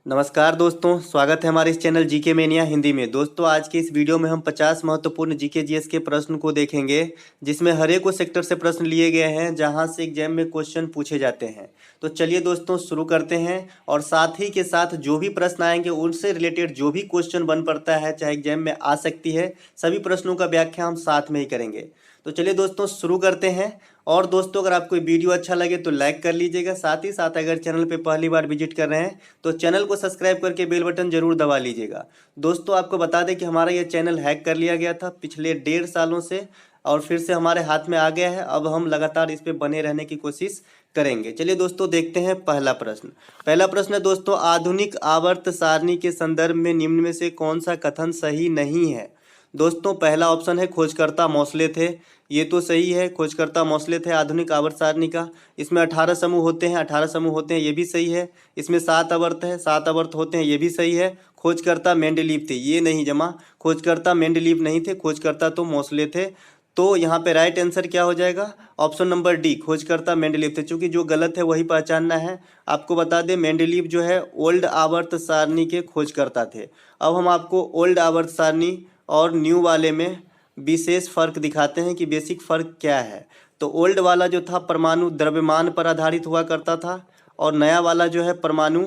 नमस्कार दोस्तों, स्वागत है हमारे इस चैनल जीके मेनिया हिंदी में। दोस्तों, आज के इस वीडियो में हम 50 महत्वपूर्ण जीके जीएस के प्रश्न को देखेंगे, जिसमें हर एक सेक्टर से प्रश्न लिए गए हैं, जहां से एग्जाम में क्वेश्चन पूछे जाते हैं। तो चलिए दोस्तों शुरू करते हैं। और साथ ही के साथ जो भी प्रश्न आएंगे उनसे रिलेटेड जो भी क्वेश्चन बन पड़ता है, चाहे एग्जाम में आ सकती है, सभी प्रश्नों का व्याख्या हम साथ में ही करेंगे। तो चलिए दोस्तों शुरू करते हैं। और दोस्तों, अगर आपको वीडियो अच्छा लगे तो लाइक कर लीजिएगा। साथ ही साथ अगर चैनल पे पहली बार विजिट कर रहे हैं तो चैनल को सब्सक्राइब करके बेल बटन जरूर दबा लीजिएगा। दोस्तों, आपको बता दें कि हमारा ये चैनल हैक कर लिया गया था पिछले 1.5 सालों से, और फिर से हमारे हाथ में आ गया है। अब हम लगातार इस पे बने रहने की कोशिश करेंगे। चलिए दोस्तों देखते हैं पहला प्रश्न। पहला प्रश्न है दोस्तों, आधुनिक आवर्त सारणी के संदर्भ में निम्न में से कौन सा कथन सही नहीं है। दोस्तों, पहला ऑप्शन है खोजकर्ता मौसले थे। ये तो सही है, खोजकर्ता मौसले थे आधुनिक आवर्त सारणी का। इसमें 18 समूह होते हैं, 18 समूह होते हैं, ये भी सही है। इसमें 7 आवर्त है, 7 आवर्त होते हैं, ये भी सही है। खोजकर्ता मेंडलीव थे, ये नहीं जमा। खोजकर्ता मेंडलीव नहीं थे, खोजकर्ता तो मौसले थे। तो यहाँ पे राइट आंसर क्या हो जाएगा? ऑप्शन नंबर डी, खोजकर्ता मेंडलीव थे। चूंकि जो गलत है वही पहचानना है। आपको बता दें, मेंडलीव जो है ओल्ड आवर्त सारणी के खोजकर्ता थे। अब हम आपको ओल्ड आवर्त सारणी और न्यू वाले में विशेष फर्क दिखाते हैं कि बेसिक फर्क क्या है। तो ओल्ड वाला जो था परमाणु द्रव्यमान पर आधारित हुआ करता था, और नया वाला जो है परमाणु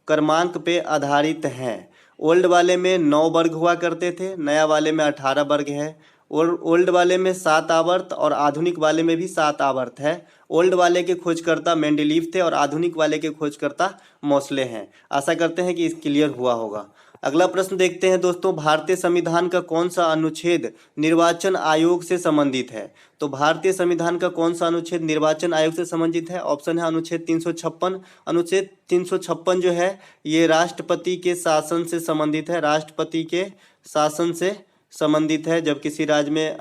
क्रमांक पे आधारित है। ओल्ड वाले में 9 वर्ग हुआ करते थे, नया वाले में 18 वर्ग है। और ओल्ड वाले में 7 आवर्त और आधुनिक वाले में भी 7 आवर्त है। ओल्ड वाले के खोजकर्ता मेंडलीव थे और आधुनिक वाले के खोजकर्ता मौसले हैं। आशा करते हैं कि इस क्लियर हुआ होगा। अगला प्रश्न देखते हैं दोस्तों, भारतीय संविधान का कौन सा अनुच्छेद निर्वाचन आयोग से संबंधित है। तो भारतीय संविधान का कौन सा अनुच्छेद निर्वाचन आयोग से संबंधित है? ऑप्शन है अनुच्छेद 356। अनुच्छेद 356 जो है ये राष्ट्रपति के शासन से संबंधित है। राष्ट्रपति के शासन से संबंधित है। जब किसी राज्य में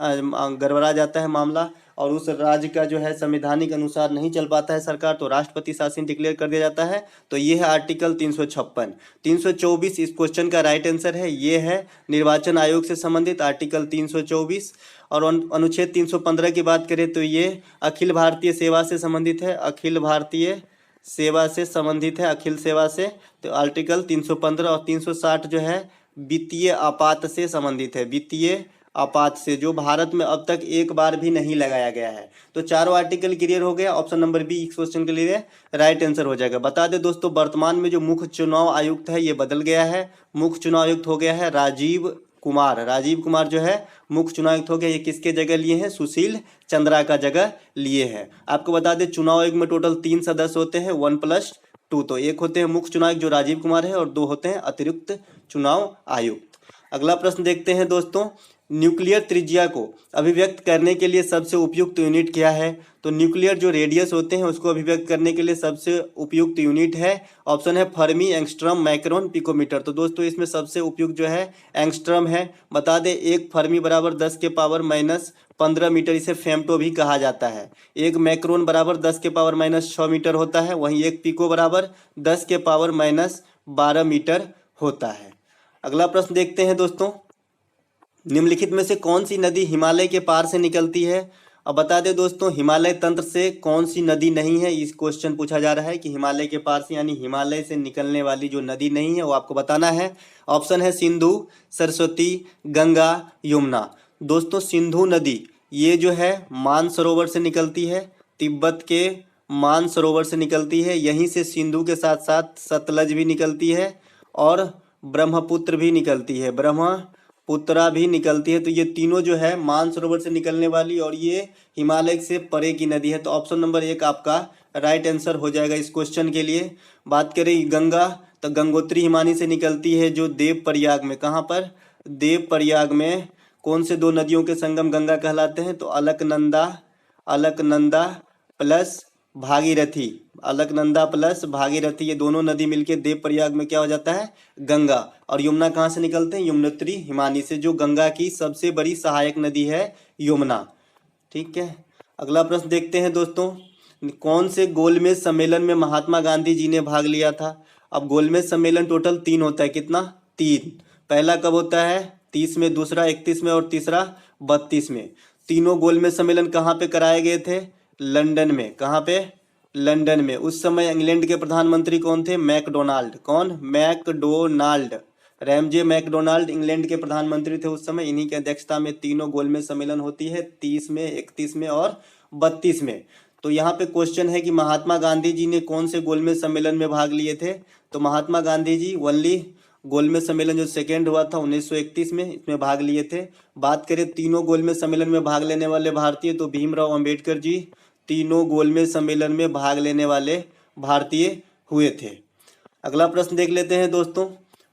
गड़बड़ा जाता है मामला और उस राज्य का जो है संवैधानिक अनुसार नहीं चल पाता है सरकार, तो राष्ट्रपति शासन डिक्लेयर कर दिया जाता है। तो ये है आर्टिकल 356। 324 इस क्वेश्चन का राइट आंसर है। ये है निर्वाचन आयोग से संबंधित आर्टिकल 324। और अनुच्छेद 315 की बात करें तो ये अखिल भारतीय सेवा से संबंधित है। अखिल भारतीय सेवा से संबंधित है, अखिल सेवा से। तो आर्टिकल 315 और 360 जो है वित्तीय आपात से संबंधित है। वित्तीय आपात से, जो भारत में अब तक एक बार भी नहीं लगाया गया है। तो चारों आर्टिकल क्लियर हो गया। ऑप्शन नंबर बी इस क्वेश्चन के लिए राइट आंसर हो जाएगा। बता दें दोस्तों, वर्तमान में जो मुख्य चुनाव आयुक्त है ये बदल गया है। मुख्य चुनाव आयुक्त हो गया है राजीव कुमार। राजीव कुमार जो है मुख्य चुनाव आयुक्त हो गया। ये किसके जगह लिए हैं? सुशील चंद्रा का जगह लिए हैं। आपको बता दें, चुनाव आयोग में टोटल 3 सदस्य होते हैं, 1+2। तो एक होते हैं मुख्य चुनाव आयुक्त जो राजीव कुमार है, और 2 होते हैं अतिरिक्त चुनाव आयुक्त। अगला प्रश्न देखते हैं दोस्तों, न्यूक्लियर त्रिज्या को अभिव्यक्त करने के लिए सबसे उपयुक्त यूनिट क्या है। तो न्यूक्लियर जो रेडियस होते हैं उसको अभिव्यक्त करने के लिए सबसे उपयुक्त यूनिट है, ऑप्शन है फर्मी, एंगस्ट्रॉम, माइक्रोन, पिकोमीटर। तो दोस्तों इसमें सबसे उपयुक्त जो है एंगस्ट्रॉम है। बता दें, 1 फर्मी बराबर 10 के पावर -15 मीटर, इसे फेम्टो भी कहा जाता है। 1 मैक्रोन बराबर 10 के पावर -6 मीटर होता है। वहीं 1 पिको बराबर 10 के पावर -12 मीटर होता है। अगला प्रश्न देखते हैं दोस्तों, निम्नलिखित में से कौन सी नदी हिमालय के पार से निकलती है। अब बता दें दोस्तों, हिमालय तंत्र से कौन सी नदी नहीं है। इस क्वेश्चन पूछा जा रहा है कि हिमालय के पार से यानी हिमालय से निकलने वाली जो नदी नहीं है वो आपको बताना है। ऑप्शन है सिंधु, सरस्वती, गंगा, यमुना। दोस्तों, सिंधु नदी ये जो है मानसरोवर से निकलती है, तिब्बत के मानसरोवर से निकलती है। यहीं से सिंधु के साथ साथ सतलज भी निकलती है और ब्रह्मपुत्र भी निकलती है, ब्रह्मपुत्रा भी निकलती है। तो ये तीनों जो है मानसरोवर से निकलने वाली और ये हिमालय से परे की नदी है। तो ऑप्शन नंबर 1 आपका राइट आंसर हो जाएगा इस क्वेश्चन के लिए। बात करें गंगा, तो गंगोत्री हिमानी से निकलती है जो देव प्रयाग में, कहाँ पर? देव प्रयाग में। कौन से 2 नदियों के संगम गंगा कहलाते हैं? तो अलकनंदा, अलकनंदा प्लस भागीरथी, अलकनंदा प्लस भागीरथी, ये दोनों नदी मिलके देव प्रयाग में क्या हो जाता है? गंगा। और यमुना कहाँ से निकलते हैं? यमुनोत्री हिमानी से, जो गंगा की सबसे बड़ी सहायक नदी है यमुना। ठीक है, अगला प्रश्न देखते हैं दोस्तों, कौन से गोलमेज सम्मेलन में महात्मा गांधी जी ने भाग लिया था। अब गोलमेज सम्मेलन टोटल 3 होता है, कितना? 3। पहला कब होता है? 30 में, दूसरा 31 में और तीसरा 32 में। तीनों गोलमेज सम्मेलन कहाँ पे कराए गए थे? लंदन में। कहाँ पे? लंदन में। उस समय इंग्लैंड के प्रधानमंत्री कौन थे? मैकडोनाल्ड। कौन? मैकडोनाल्ड। रैमजे मैकडोनाल्ड इंग्लैंड के प्रधानमंत्री थे उस समय। इन्हीं की अध्यक्षता में तीनों गोलमेज सम्मेलन होती है, 30 में, 31 में और 32 में। तो यहाँ पे क्वेश्चन है कि महात्मा गांधी जी ने कौन से गोलमेज सम्मेलन में भाग लिए थे? तो महात्मा गांधी जी ओनली गोलमेज सम्मेलन जो सेकेंड हुआ था 1931 में, इसमें भाग लिए थे। बात करें तीनों गोलमेज सम्मेलन में भाग लेने वाले भारतीय, तो भीमराव अंबेडकर जी तीनों गोलमेज सम्मेलन में भाग लेने वाले भारतीय हुए थे। अगला प्रश्न देख लेते हैं दोस्तों।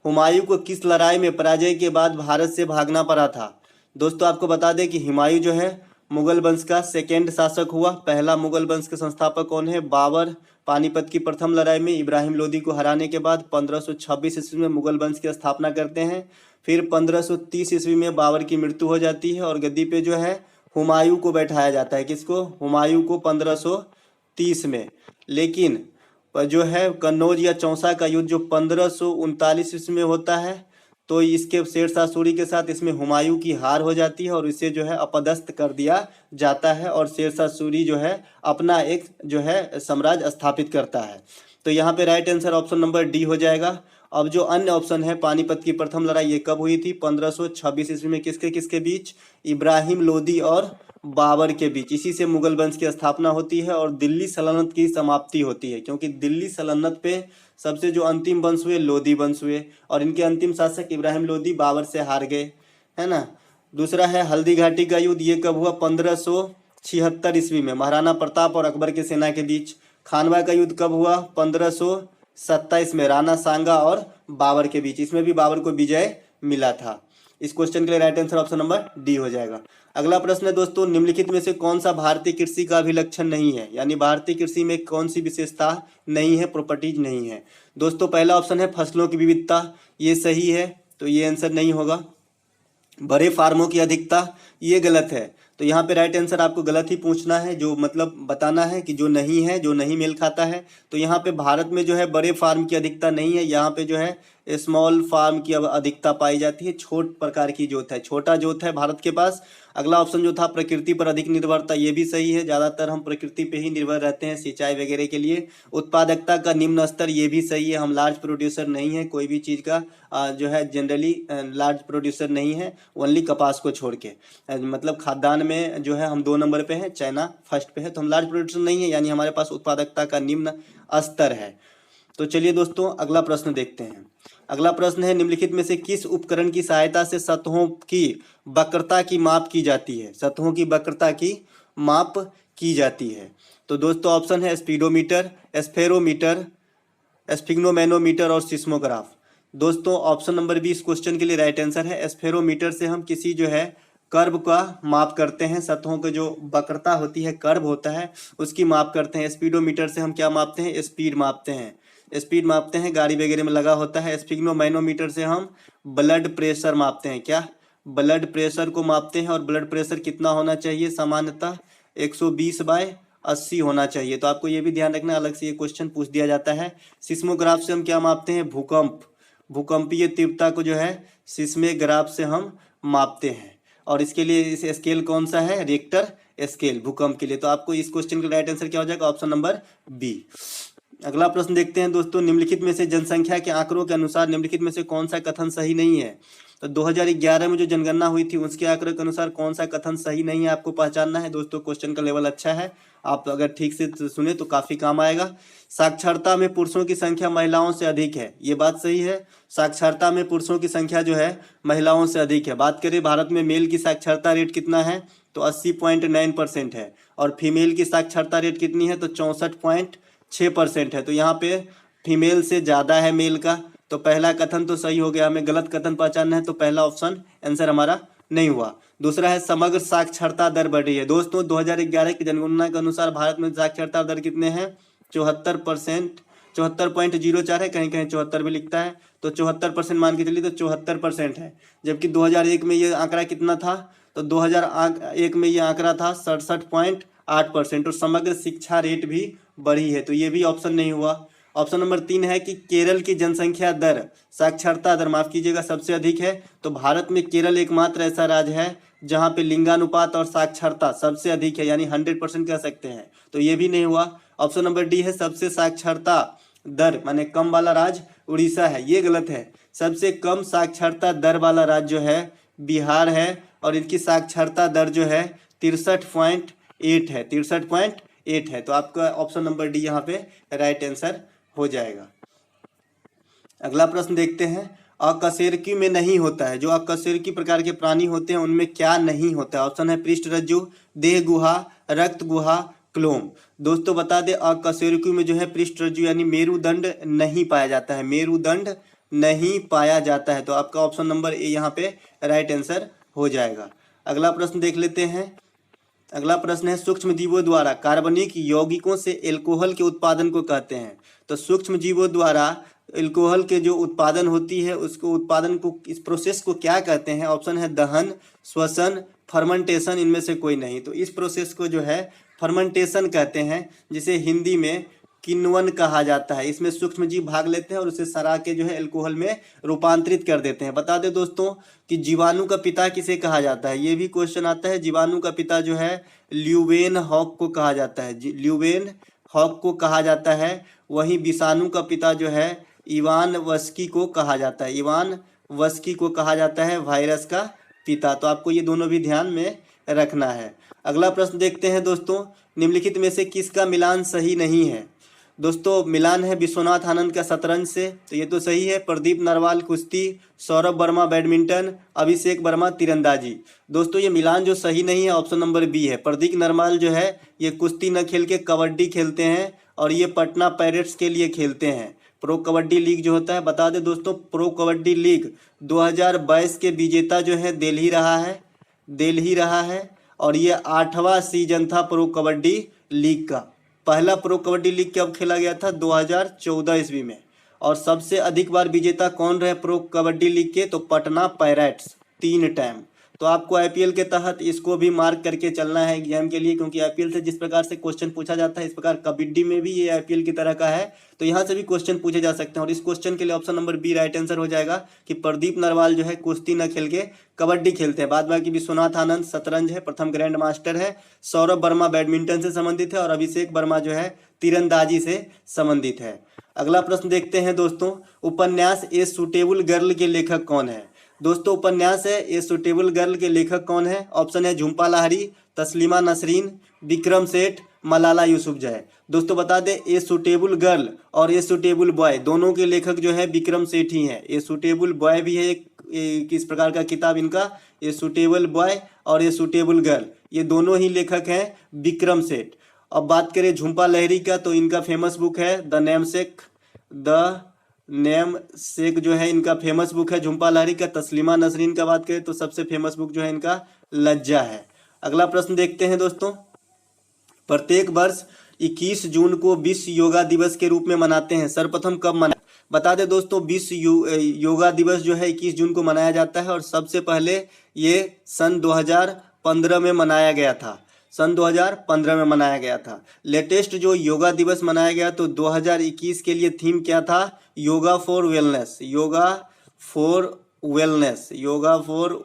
हुमायूं को किस लड़ाई में पराजय के बाद भारत से भागना पड़ा था? दोस्तों आपको बता दें कि हुमायूं जो है मुगल वंश का सेकेंड शासक हुआ। पहला मुगल वंश के संस्थापक कौन है? बाबर। पानीपत की प्रथम लड़ाई में इब्राहिम लोदी को हराने के बाद 1526 ईस्वी में मुगल वंश की स्थापना करते हैं। फिर 1530 ईस्वी में बाबर की मृत्यु हो जाती है और गद्दी पे जो है हुमायूं को बैठाया जाता है। किसको? हुमायूं को 1530 में। लेकिन जो है कन्नौज या चौसा का युद्ध जो 1539 ईस्वी में होता है, तो इसके शेरशाह सूरी के साथ इसमें हुमायूं की हार हो जाती है और इसे जो है अपदस्थ कर दिया जाता है और शेरशाह सूरी जो है अपना एक जो है साम्राज्य स्थापित करता है। तो यहाँ पे right answer option number D हो जाएगा। अब जो अन्य ऑप्शन है, पानीपत की प्रथम लड़ाई ये कब हुई थी? 1526 ईस्वी में। किसके किसके बीच? इब्राहिम लोदी और बाबर के बीच। इसी से मुगल वंश की स्थापना होती है और दिल्ली सल्तनत की समाप्ति होती है, क्योंकि दिल्ली सल्तनत पे सबसे जो अंतिम वंश हुए लोदी वंश हुए और इनके अंतिम शासक इब्राहिम लोदी बाबर से हार गए, है ना। दूसरा है हल्दी घाटी का युद्ध, ये कब हुआ? 1576 ईस्वी में, महाराणा प्रताप और अकबर की सेना के बीच। खानवा का युद्ध कब हुआ? 1527 में, राणा सांगा और बाबर के बीच। इसमें भी बाबर को विजय मिला था। इस क्वेश्चन के लिए right answer option number D हो जाएगा। अगला प्रश्न है दोस्तों, निम्नलिखित में से कौन सा भारतीय कृषि का अभिलक्षण नहीं है? यानी भारतीय कृषि में कौन सी विशेषता नहीं है, प्रॉपर्टीज नहीं है? दोस्तों पहला ऑप्शन है फसलों की विविधता, ये सही है, तो ये आंसर नहीं होगा। बड़े फार्मों की अधिकता, ये गलत है। तो यहाँ पे राइट आंसर आपको गलत ही पूछना है, जो मतलब बताना है कि जो नहीं है, जो नहीं मेल खाता है। तो यहाँ पे भारत में जो है बड़े फार्म की अधिकता नहीं है, यहाँ पे जो है स्मॉल फार्म की अधिकता पाई जाती है। छोट प्रकार की जोत है, छोटा जोत है भारत के पास। अगला ऑप्शन जो था प्रकृति पर अधिक निर्भरता, ये भी सही है, ज़्यादातर हम प्रकृति पे ही निर्भर रहते हैं सिंचाई वगैरह के लिए। उत्पादकता का निम्न स्तर, ये भी सही है, हम लार्ज प्रोड्यूसर नहीं है कोई भी चीज़ का, जो है जनरली लार्ज प्रोड्यूसर नहीं है, ओनली कपास को छोड़ के। मतलब खाद्यान्न में जो है हम 2 नंबर पे हैं, चाइना फर्स्ट पे है, तो हम लार्ज प्रोड्यूसर नहीं है, यानी हमारे पास उत्पादकता का निम्न स्तर है। तो चलिए दोस्तों अगला प्रश्न देखते हैं। अगला प्रश्न है, निम्नलिखित में से किस उपकरण की सहायता से सतहों की वक्रता की माप की जाती है? सतहों की वक्रता की माप की जाती है। तो दोस्तों ऑप्शन है स्पीडोमीटर, एस्फेरोमीटर, स्फिग्नोमेनोमीटर और सिस्मोग्राफ। दोस्तों ऑप्शन नंबर बी इस क्वेश्चन के लिए राइट आंसर है। एस्फेरोमीटर से हम किसी जो है कर्व का माप करते हैं, सतहों के जो वक्रता होती है, कर्व होता है, उसकी माप करते हैं। स्पीडोमीटर से हम क्या मापते हैं? स्पीड मापते हैं, स्पीड मापते हैं, गाड़ी वगैरह में लगा होता है। स्फिग्नोमेनोमीटर से हम ब्लड प्रेशर मापते हैं, क्या? ब्लड प्रेशर को मापते हैं, और ब्लड प्रेशर कितना होना चाहिए? सामान्यतः 120/80 होना चाहिए। तो आपको ये भी ध्यान रखना, अलग से ये क्वेश्चन पूछ दिया जाता है। सिस्मोग्राफ से हम क्या मापते हैं? भूकंप, भूकंपीय तीव्रता को जो है सिस्मोग्राफ से हम मापते हैं, और इसके लिए इस स्केल कौन सा है? रिक्टर स्केल, भूकंप के लिए। तो आपको इस क्वेश्चन का राइट आंसर क्या हो जाएगा? Option number B. अगला प्रश्न देखते हैं दोस्तों, निम्नलिखित में से जनसंख्या के आंकड़ों के अनुसार निम्नलिखित में से कौन सा कथन सही नहीं है? तो 2011 में जो जनगणना हुई थी उसके आंकड़ों के अनुसार कौन सा कथन सही नहीं है आपको पहचानना है। दोस्तों क्वेश्चन का लेवल अच्छा है, आप अगर ठीक से सुने तो काफी काम आएगा। साक्षरता में पुरुषों की संख्या महिलाओं से अधिक है, ये बात सही है। साक्षरता में पुरुषों की संख्या जो है महिलाओं से अधिक है। बात करें भारत में मेल की साक्षरता रेट कितना है? तो 80.9% है, और फीमेल की साक्षरता रेट कितनी है? तो 64.6% है। तो यहाँ पे फीमेल से ज़्यादा है मेल का। तो पहला कथन तो सही हो गया, हमें गलत कथन पहचानना है, तो पहला ऑप्शन आंसर हमारा नहीं हुआ। दूसरा है समग्र साक्षरता दर बढ़ रही है। दोस्तों 2011 की जनगणना के अनुसार भारत में साक्षरता दर कितने हैं? 74%, 74.04 है, कहीं कहीं 74 भी लिखता है, तो 74% मान के चलिए, तो 74% है। जबकि 2001 में ये आंकड़ा कितना था? तो 2001 में ये आंकड़ा था 67.8%, और समग्र शिक्षा रेट भी बढ़ी है, तो ये भी ऑप्शन नहीं हुआ। ऑप्शन नंबर 3 है कि केरल की जनसंख्या दर, साक्षरता दर माफ कीजिएगा, सबसे अधिक है। तो भारत में केरल एकमात्र ऐसा राज्य है जहां पे लिंगानुपात और साक्षरता सबसे अधिक है, यानी 100% कह सकते हैं, तो ये भी नहीं हुआ। ऑप्शन नंबर डी है सबसे साक्षरता दर माने कम वाला राज्य उड़ीसा है, ये गलत है। सबसे कम साक्षरता दर वाला राज्य जो है बिहार है और इनकी साक्षरता दर जो है 63.8 है, 63.8 है। तो आपका ऑप्शन नंबर डी यहाँ पे राइट आंसर हो जाएगा। अगला प्रश्न देखते हैं, अकशेरुकी में नहीं होता है, जो अकशेरुकी प्रकार के प्राणी होते हैं उनमें क्या नहीं होता है? ऑप्शन है पृष्ठरज्जु, देह गुहा, रक्त गुहा, क्लोम। दोस्तों बता दें अकशेरुकी में जो है पृष्ठरज्जु यानी मेरुदंड नहीं पाया जाता है, मेरुदंड नहीं पाया जाता है। तो आपका ऑप्शन नंबर ए यहाँ पे राइट आंसर हो जाएगा। अगला प्रश्न देख लेते हैं। अगला प्रश्न है, सूक्ष्म जीवों द्वारा कार्बनिक यौगिकों से एल्कोहल के उत्पादन को कहते हैं। तो सूक्ष्म जीवों द्वारा एल्कोहल के जो उत्पादन होती है उसको उत्पादन को इस प्रोसेस को क्या कहते हैं? ऑप्शन है दहन, श्वसन, फर्मेंटेशन, इनमें से कोई नहीं। तो इस प्रोसेस को जो है फर्मेंटेशन कहते हैं, जिसे हिंदी में किण्वन कहा जाता है। इसमें सूक्ष्म जीव भाग लेते हैं और उसे सड़ा के जो है अल्कोहल में रूपांतरित कर देते हैं। बता दें दोस्तों कि जीवाणु का पिता किसे कहा जाता है? ये भी क्वेश्चन आता है। जीवाणु का पिता जो है ल्यूवेनहॉक को कहा जाता है, ल्यूवेनहॉक को कहा जाता है। वहीं विषाणु का पिता जो है इवानवस्की को कहा जाता है, इवानवस्की को कहा जाता है वायरस का पिता। तो आपको ये दोनों भी ध्यान में रखना है। अगला प्रश्न देखते हैं दोस्तों, निम्नलिखित में से किसका मिलान सही नहीं है? दोस्तों मिलान है विश्वनाथ आनंद का शतरंज से, तो ये तो सही है। प्रदीप नरवाल कुश्ती, सौरभ वर्मा बैडमिंटन, अभिषेक वर्मा तीरंदाजी। दोस्तों ये मिलान जो सही नहीं है ऑप्शन नंबर बी है। प्रदीप नरवाल जो है ये कुश्ती न खेल के कबड्डी खेलते हैं और ये पटना पायरेट्स के लिए खेलते हैं। प्रो कबड्डी लीग जो होता है, बता दें दोस्तों प्रो कबड्डी लीग 2022 के विजेता जो है दिल्ली रहा है और ये 8वां सीजन था प्रो कबड्डी लीग का। पहला प्रो कबड्डी लीग कब खेला गया था? 2014 ईस्वी में। और सबसे अधिक बार विजेता कौन रहे प्रो कबड्डी लीग के? तो पटना पायरेट्स 3 टाइम। तो आपको आईपीएल के तहत इसको भी मार्क करके चलना है एग्जाम के लिए, क्योंकि आईपीएल से जिस प्रकार से क्वेश्चन पूछा जाता है इस प्रकार कबड्डी में भी ये आईपीएल की तरह का है, तो यहाँ से भी क्वेश्चन पूछे जा सकते हैं। और इस क्वेश्चन के लिए option number B right answer हो जाएगा कि प्रदीप नरवाल जो है कुश्ती न खेल के कबड्डी खेलते हैं। बाद बाकी विश्वनाथ आनंद शतरंज है, प्रथम ग्रैंड मास्टर है। सौरभ वर्मा बैडमिंटन से संबंधित है और अभिषेक वर्मा जो है तीरंदाजी से संबंधित है। अगला प्रश्न देखते हैं दोस्तों, उपन्यास ए सूटेबल गर्ल के लेखक कौन है? दोस्तों उपन्यास है ए सूटेबल गर्ल के लेखक कौन है? ऑप्शन है झुम्पा लाहिड़ी, तस्लीमा नसरीन, विक्रम सेठ, मलाला यूसुफजय। दोस्तों बता दें ए सूटेबल गर्ल और ए सूटेबल बॉय दोनों के लेखक जो है विक्रम सेठ ही हैं। ए सूटेबल बॉय भी है एक किस प्रकार का किताब इनका, ए सूटेबल बॉय और ए सूटेबल गर्ल, ये दोनों ही लेखक हैं विक्रम सेठ। अब बात करें झुम्पा लाहिड़ी का, तो इनका फेमस बुक है द नेम सेक जो है इनका फेमस बुक है झुम्पा लाहिड़ी का। तस्लीमा नसरीन का बात करें तो सबसे फेमस बुक जो है इनका लज्जा है। अगला प्रश्न देखते हैं दोस्तों, प्रत्येक वर्ष 21 जून को विश्व योगा दिवस के रूप में मनाते हैं, सर्वप्रथम कब मनाया? बता दें दोस्तों विश्व योगा दिवस जो है 21 जून को मनाया जाता है और सबसे पहले ये सन 2015 में मनाया गया था, सन 2015 में मनाया गया था। लेटेस्ट जो योगा दिवस मनाया गया तो 2021 के लिए थीम क्या था? Yoga for wellness, yoga for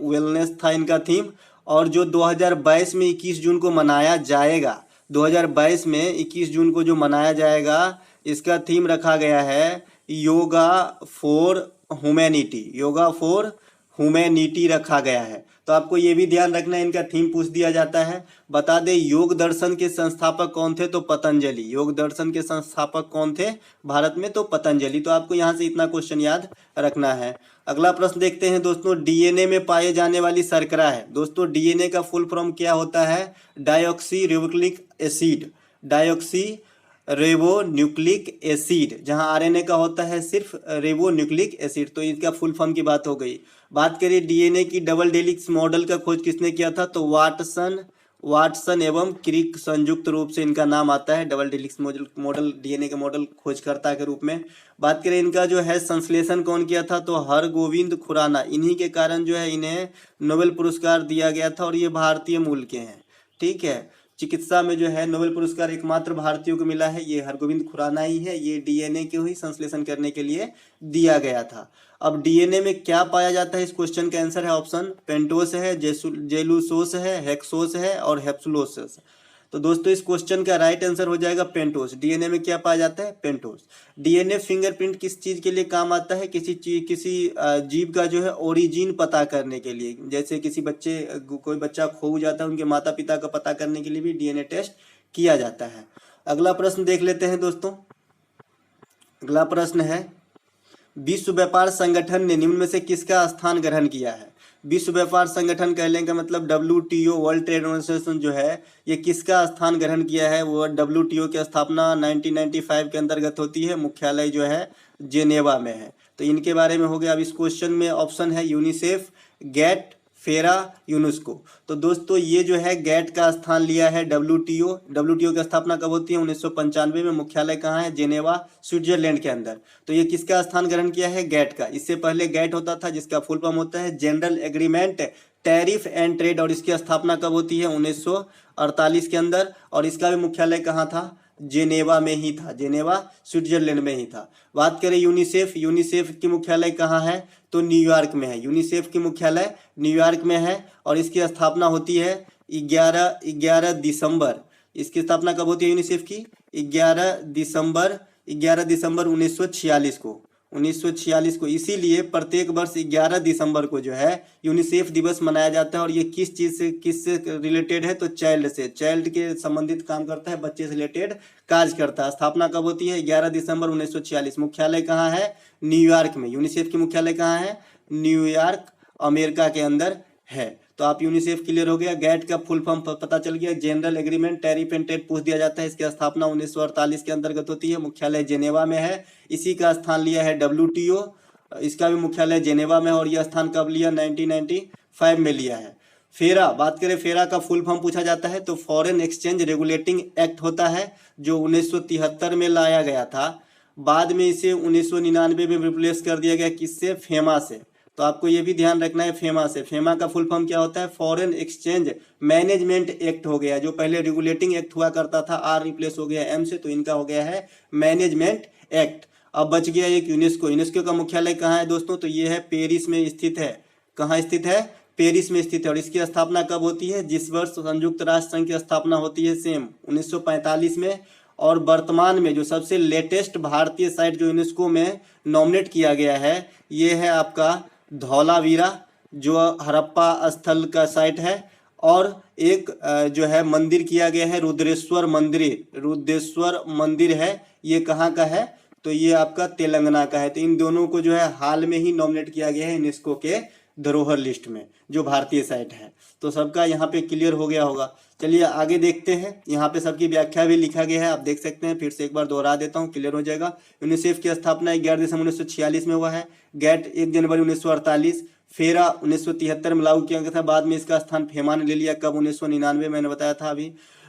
wellness था इनका थीम। और जो 2022 में 21 जून को मनाया जाएगा, 2022 में 21 जून को जो मनाया जाएगा इसका थीम रखा गया है yoga for humanity, yoga for humanity रखा गया है। तो आपको ये भी ध्यान रखना है, इनका थीम पूछ दिया जाता है। बता दें योग दर्शन के संस्थापक कौन थे? तो पतंजलि। योग दर्शन के संस्थापक कौन थे भारत में? तो पतंजलि। तो आपको यहाँ से इतना क्वेश्चन याद रखना है। अगला प्रश्न देखते हैं दोस्तों, डीएनए में पाए जाने वाली शर्करा है। दोस्तों डीएनए का फुल फॉर्म क्या होता है? Diauxie ribonucleic acid, diauxie ribonucleic acid, जहां आरएनए का होता है सिर्फ रिबोन्यूक्लिक एसिड। तो इसका फुल फॉर्म की बात हो गई। बात करें डीएनए की डबल हेलिक्स मॉडल का खोज किसने किया था? तो वाटसन एवं क्रिक संयुक्त रूप से इनका नाम आता है डबल हेलिक्स मॉडल डीएनए के मॉडल खोजकर्ता के रूप में। बात करें इनका जो है संश्लेषण कौन किया था? तो हरगोविंद खुराना। इन्हीं के कारण जो है इन्हें नोबेल पुरस्कार दिया गया था और ये भारतीय मूल के हैं। ठीक है, चिकित्सा में जो है नोबेल पुरस्कार एकमात्र भारतीयों को मिला है, ये हरगोविंद खुराना ही है। ये डीएनए के ही संश्लेषण करने के लिए दिया गया था। अब डीएनए में क्या पाया जाता है? इस क्वेश्चन का आंसर है ऑप्शन पेंटोस है, जेलूसोस है, हेक्सोस है और हेप्सुलोस। तो दोस्तों इस क्वेश्चन का राइट आंसर हो जाएगा पेंटोस। डीएनए में क्या पाया जाता है? पेंटोस। डीएनए फिंगरप्रिंट किस चीज के लिए काम आता है? किसी जीव का जो है ओरिजिन पता करने के लिए। जैसे किसी बच्चे कोई बच्चा खो जाता है, उनके माता पिता का पता करने के लिए भी डीएनए टेस्ट किया जाता है। अगला प्रश्न देख लेते हैं दोस्तों। अगला प्रश्न है, विश्व व्यापार संगठन ने निम्न में से किसका स्थान ग्रहण किया है? विश्व व्यापार संगठन कहने का मतलब WTO, वर्ल्ड ट्रेड ऑर्गेनाइजेशन जो है, ये किसका स्थान ग्रहण किया है? वो WTO की स्थापना 1995 के अंतर्गत होती है। मुख्यालय जो है जेनेवा में है। तो इनके बारे में हो गया। अब इस क्वेश्चन में ऑप्शन है यूनिसेफ, गैट, फेरा, यूनेस्को। तो दोस्तों ये जो है गैट का स्थान लिया है WTO। WTO की स्थापना कब होती है? 1995 में। मुख्यालय कहाँ है? जेनेवा, स्विट्जरलैंड के अंदर। तो ये किसका स्थान ग्रहण किया है? गैट का। इससे पहले गैट होता था, जिसका फुल फॉर्म होता है general agreement tariff and trade, और इसकी स्थापना कब होती है? 1948 के अंदर। और इसका भी मुख्यालय कहाँ था? जेनेवा में ही था। जेनेवा स्विट्जरलैंड में ही था। बात करें यूनिसेफ, यूनिसेफ की मुख्यालय कहाँ है? तो न्यूयॉर्क में है। यूनिसेफ की मुख्यालय न्यूयॉर्क में है और इसकी स्थापना होती है 11 दिसंबर। इसकी स्थापना कब होती है यूनिसेफ की? 11 दिसंबर 1946 को। 1946 को। इसीलिए प्रत्येक वर्ष 11 दिसंबर को जो है यूनिसेफ दिवस मनाया जाता है। और ये किस चीज से, किससे रिलेटेड है? तो चाइल्ड से, चाइल्ड के संबंधित काम करता है, बच्चे से रिलेटेड कार्य करता है। स्थापना कब होती है? 11 दिसंबर 1946। मुख्यालय कहाँ है? न्यूयॉर्क में। यूनिसेफ की मुख्यालय कहाँ है? न्यूयॉर्क, अमेरिका के अंदर है। तो आप यूनिसेफ क्लियर हो गया। गैट का फुल फॉर्म पता चल गया, general agreement tariff and trade पूछ दिया जाता है। इसकी स्थापना 1948 के अंतर्गत होती है। मुख्यालय जेनेवा में है। इसी का स्थान लिया है WTO, इसका भी मुख्यालय जेनेवा में है। और यह स्थान कब लिया? 1995 में लिया है। फेरा, बात करें फेरा का फुल फॉर्म पूछा जाता है तो फॉरेन एक्सचेंज रेगुलेटिंग एक्ट होता है, जो 1973 में लाया गया था। बाद में इसे 1999 में रिप्लेस कर दिया गया। किससे? फेमा से। तो आपको ये भी ध्यान रखना है फेमा से। फेमा का फुल फॉर्म क्या होता है? फॉरेन एक्सचेंज मैनेजमेंट एक्ट हो गया। जो पहले रेगुलेटिंग एक्ट हुआ करता था, R रिप्लेस हो गया M से, तो इनका हो गया है मैनेजमेंट एक्ट। अब बच गया एक यूनेस्को। यूनेस्को का मुख्यालय कहाँ है दोस्तों? तो ये है पेरिस में स्थित है। कहाँ स्थित है? पेरिस में स्थित है। और इसकी स्थापना कब होती है? जिस वर्ष संयुक्त राष्ट्र संघ की स्थापना होती है, सेम 1945 में। और वर्तमान में जो सबसे लेटेस्ट भारतीय साइट जो यूनेस्को में नॉमिनेट किया गया है, ये है आपका धौलावीरा, जो हड़प्पा स्थल का साइट है। और एक जो है मंदिर किया गया है, रुद्रेश्वर मंदिर। रुद्रेश्वर मंदिर है, ये कहाँ का है? तो ये आपका तेलंगाना का है। तो इन दोनों को जो है हाल में ही नॉमिनेट किया गया है यूनेस्को के धरोहर लिस्ट में, जो भारतीय साइट है। तो सबका यहाँ पे क्लियर हो गया होगा। चलिए आगे देखते हैं। यहाँ पे सबकी व्याख्या भी लिखा गया है, आप देख सकते हैं। फिर से एक बार दोहरा देता हूँ, क्लियर हो जाएगा। यूनिसेफ की स्थापना 11 दिसंबर 1946 में हुआ है। गैट 1 जनवरी 1948। फेरा 1973 में लागू किया गया था। बाद में इसका स्थान फेमा ने ले लिया। कब? 1999, मैंने बताया था अभी।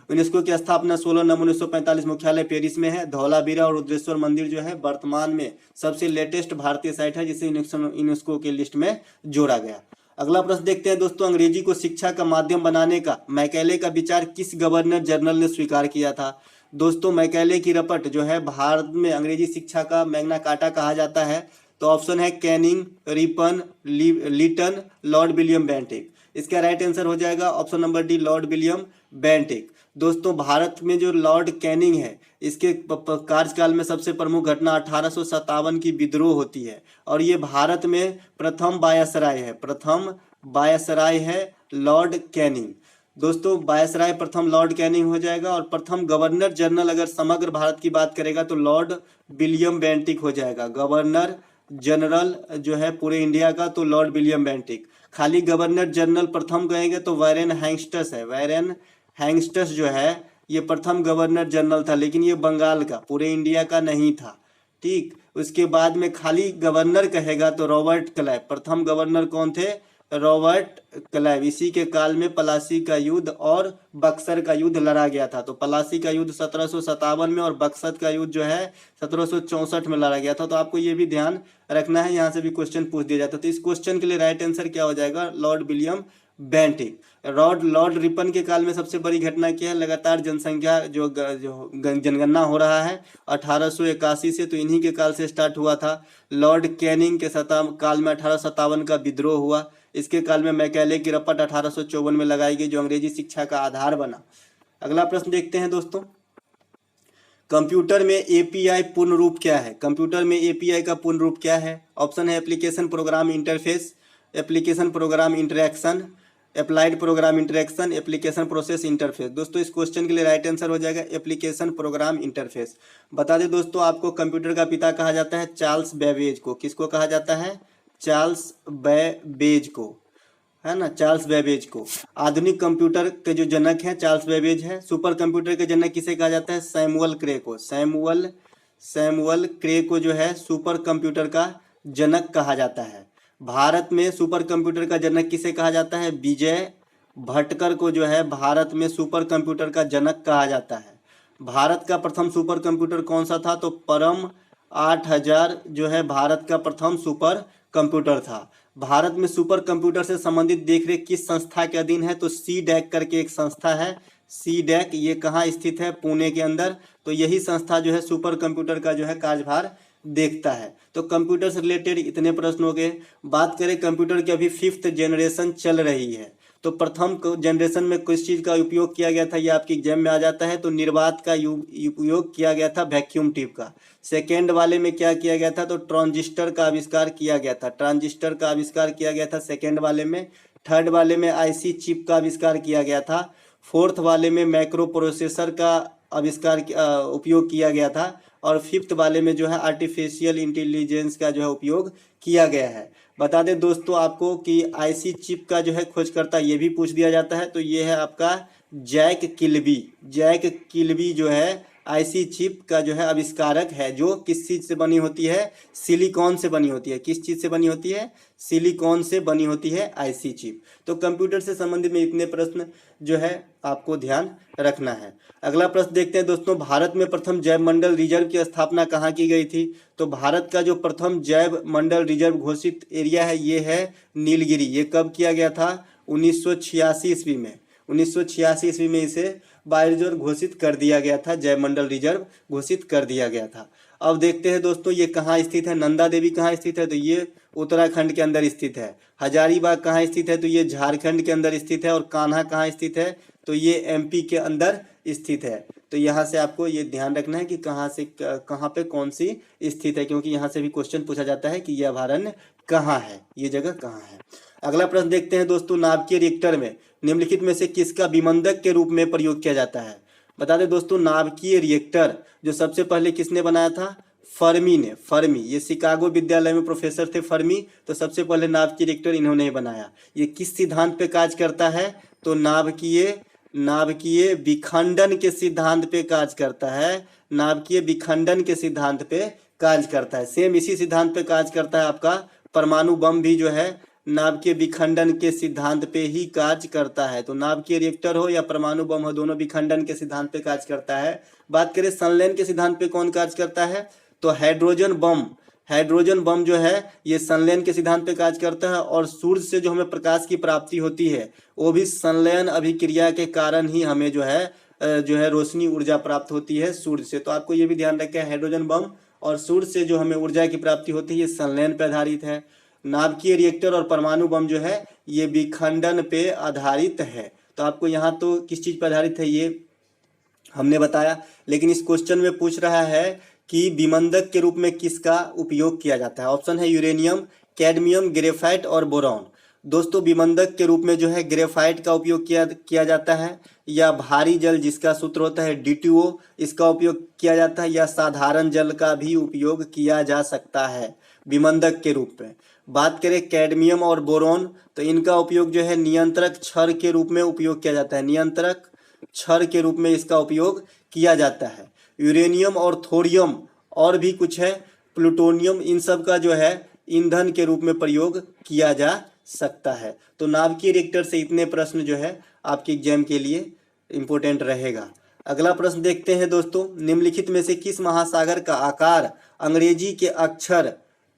यूनेस्को की स्थापना 16 नवंबर 1945, मुख्यालय पेरिस में है। धौलावीरा और रुद्रेश्वर मंदिर जो है वर्तमान में सबसे लेटेस्ट भारतीय साइट है, जिसे यूनेस्को के लिस्ट में जोड़ा गया। अगला प्रश्न देखते हैं दोस्तों। अंग्रेजी को शिक्षा का माध्यम बनाने का मैकेले का विचार किस गवर्नर जनरल ने स्वीकार किया था? दोस्तों मैकेले की रपट जो है भारत में अंग्रेजी शिक्षा का मैग्ना कार्टा कहा जाता है। तो ऑप्शन है Canning, Ripon, Lytton, Lord William Bentinck. इसका राइट आंसर हो जाएगा option number D, Lord William Bentinck. दोस्तों भारत में जो लॉर्ड कैनिंग है, इसके कार्यकाल में सबसे प्रमुख घटना 1857 की विद्रोह होती है। और ये भारत में प्रथम वायसराय है। प्रथम वायसराय है लॉर्ड कैनिंग। दोस्तों वायसराय प्रथम लॉर्ड कैनिंग हो जाएगा। और प्रथम गवर्नर जनरल अगर समग्र भारत की बात करेगा तो लॉर्ड विलियम बेंटिक हो जाएगा। गवर्नर जनरल जो है पूरे इंडिया का, तो लॉर्ड विलियम बेंटिक। खाली गवर्नर जनरल प्रथम कहेंगे तो वैरेन हैंगस्टस है। वैरेन हैंगस्टस जो है ये प्रथम गवर्नर जनरल था, लेकिन ये बंगाल का, पूरे इंडिया का नहीं था। ठीक, उसके बाद में खाली गवर्नर कहेगा तो रॉबर्ट क्लाइव। प्रथम गवर्नर कौन थे? Robert Clive. इसी के काल में प्लासी का युद्ध और बक्सर का युद्ध लड़ा गया था। तो प्लासी का युद्ध 1757 में और बक्सर का युद्ध जो है 1764 में लड़ा गया था। तो आपको ये भी ध्यान रखना है, यहाँ से भी क्वेश्चन पूछ दिया जाता है। तो इस क्वेश्चन के लिए राइट आंसर क्या हो जाएगा? Lord William Bentinck. Lord Ripon के काल में सबसे बड़ी घटना क्या है? लगातार जनसंख्या जो जनगणना हो रहा है 1881 से, तो इन्हीं के काल से स्टार्ट हुआ था। लॉर्ड कैनिंग के काल में 1857 का विद्रोह हुआ। इसके काल में मैकेले की रपट 1854 में लगाई गई, जो अंग्रेजी शिक्षा का आधार बना। अगला प्रश्न देखते हैं दोस्तों, कंप्यूटर में एपीआई पूर्ण रूप क्या है? कंप्यूटर में एपीआई का पूर्ण रूप क्या है? ऑप्शन है application program interface, application program interaction, applied program interaction, application process interface. दोस्तों इस क्वेश्चन के लिए राइट आंसर हो जाएगा एप्लीकेशन प्रोग्राम इंटरफेस। बता दें दोस्तों, आपको कंप्यूटर का पिता कहा जाता है चार्ल्स बेबेज को। किसको कहा जाता है? चार्ल्स बेबेज को, है ना, चार्ल्स बेबेज को। आधुनिक कंप्यूटर के जो जनक हैं चार्ल्स बेबेज है। सुपर कंप्यूटर के जनक किसे कहा जाता है? सैमुअल क्रे को। सैमुअल क्रे को जो है सुपर कंप्यूटर का जनक कहा जाता है। भारत में सुपर कंप्यूटर का जनक किसे कहा जाता है? विजय भटकर को जो है भारत में सुपर कंप्यूटर का जनक कहा जाता है। भारत का प्रथम सुपर कंप्यूटर कौन सा था? तो परम 8000 जो है भारत का प्रथम सुपर कंप्यूटर था। भारत में सुपर कंप्यूटर से संबंधित देखरेख किस संस्था के अधीन है? तो सी डैक करके एक संस्था है, सी डैक। ये कहाँ स्थित है? पुणे के अंदर। तो यही संस्था जो है सुपर कंप्यूटर का जो है कार्यभार देखता है। तो कंप्यूटर से रिलेटेड इतने प्रश्न हो गए। बात करें कंप्यूटर की, अभी 5th जनरेशन चल रही है। तो प्रथम जनरेशन में किस चीज़ का उपयोग किया गया था, ये आपके एग्जाम में आ जाता है। तो निर्वात का उपयोग किया गया था, वैक्यूम ट्यूब का। सेकेंड वाले में क्या किया गया था? तो ट्रांजिस्टर का आविष्कार किया गया था, ट्रांजिस्टर का आविष्कार किया गया था सेकेंड वाले में। थर्ड वाले में आईसी चिप का आविष्कार किया गया था। फोर्थ वाले में मैक्रो प्रोसेसर का आविष्कार उपयोग किया गया था। और फिफ्थ वाले में जो है आर्टिफिशियल इंटेलिजेंस का जो है उपयोग किया गया है। बता दें दोस्तों आपको कि आईसी चिप का जो है खोजकर्ता ये भी पूछ दिया जाता है। तो ये है आपका जैक किल्बी। जैक किल्बी जो है आईसी चिप का जो है आविष्कारक है, जो किस चीज़ से बनी होती है? सिलिकॉन से बनी होती है। किस चीज़ से बनी होती है? सिलिकॉन से बनी होती है आईसी चिप। तो कंप्यूटर से संबंधित में इतने प्रश्न जो है आपको ध्यान रखना है। अगला प्रश्न देखते हैं दोस्तों, भारत में प्रथम जैव मंडल रिजर्व की स्थापना कहाँ की गई थी? तो भारत का जो प्रथम जैव मंडल रिजर्व घोषित एरिया है ये है नीलगिरी। ये कब किया गया था? 1986 ईस्वी में। 1986 ईस्वी में इसे बायो रिजर्व घोषित कर दिया गया था, जैव मंडल रिजर्व घोषित कर दिया गया था। अब देखते हैं दोस्तों ये कहाँ स्थित है। नंदा देवी कहाँ स्थित है? तो ये उत्तराखंड के अंदर स्थित है। हजारीबाग कहाँ स्थित है? तो ये झारखंड के अंदर स्थित है। और कान्हा कहाँ स्थित है? तो ये एमपी के अंदर स्थित है। तो यहाँ से आपको ये ध्यान रखना है कि कहाँ से कहाँ पे कौन सी स्थित है, क्योंकि यहाँ से भी क्वेश्चन पूछा जाता है कि यह अभयारण्य कहाँ है, ये जगह कहाँ है। अगला प्रश्न देखते हैं दोस्तों, नाभिकीय रिएक्टर में निम्नलिखित में से किसका विमंदक के रूप में प्रयोग किया जाता है? बता दें दोस्तों, नाभिकीय रिएक्टर जो सबसे पहले किसने बनाया था? फर्मी ने। फर्मी, ये शिकागो विद्यालय में प्रोफेसर थे फर्मी। तो सबसे पहले नाभिकीय रिएक्टर इन्होंने ही बनाया। ये किस सिद्धांत पे कार्य करता है? तो नाभिकीय विखंडन के सिद्धांत पे कार्य करता है। नाभिकीय विखंडन के सिद्धांत पे कार्य करता है। सेम इसी सिद्धांत पे कार्य करता है आपका परमाणु बम भी जो है नाभिकीय विखंडन के सिद्धांत पे ही कार्य करता है। तो नाभिकीय रिएक्टर हो या परमाणु बम हो, दोनों विखंडन के सिद्धांत पे कार्य करता है। बात करें संलयन के सिद्धांत पे कौन कार्य करता है? तो हाइड्रोजन बम जो है ये संलयन के सिद्धांत पे कार्य करता है। और सूर्य से जो हमें प्रकाश की प्राप्ति होती है वो भी संलयन अभिक्रिया के कारण ही हमें जो है रोशनी ऊर्जा प्राप्त होती है सूर्य से। तो आपको ये भी ध्यान रखें, हाइड्रोजन बम और सूर्य से जो हमें ऊर्जा की प्राप्ति होती है ये संलयन पे आधारित है। नाभिकीय रिएक्टर और परमाणु बम जो है ये विखंडन पे आधारित है। तो आपको यहाँ तो किस चीज पर आधारित है ये हमने बताया, लेकिन इस क्वेश्चन में पूछ रहा है कि विमंदक के रूप में किसका उपयोग किया जाता है। ऑप्शन है यूरेनियम, कैडमियम, ग्रेफाइट और बोरॉन। दोस्तों विमंदक के रूप में जो है ग्रेफाइट का उपयोग किया जाता है, या भारी जल जिसका सूत्र होता है D2O इसका उपयोग किया जाता है, या साधारण जल का भी उपयोग किया जा सकता है विमंदक के रूप में। बात करें कैडमियम और बोरॉन, तो इनका उपयोग जो है नियंत्रक क्षार के रूप में उपयोग किया जाता है। नियंत्रक क्षार के रूप में इसका उपयोग किया जाता है। यूरेनियम और थोरियम और भी कुछ है, प्लूटोनियम, इन सब का जो है ईंधन के रूप में प्रयोग किया जा सकता है। तो नाभिकीय रिएक्टर से इतने प्रश्न जो है आपके एग्जाम के लिए इंपॉर्टेंट रहेगा। अगला प्रश्न देखते हैं दोस्तों, निम्नलिखित में से किस महासागर का आकार अंग्रेजी के अक्षर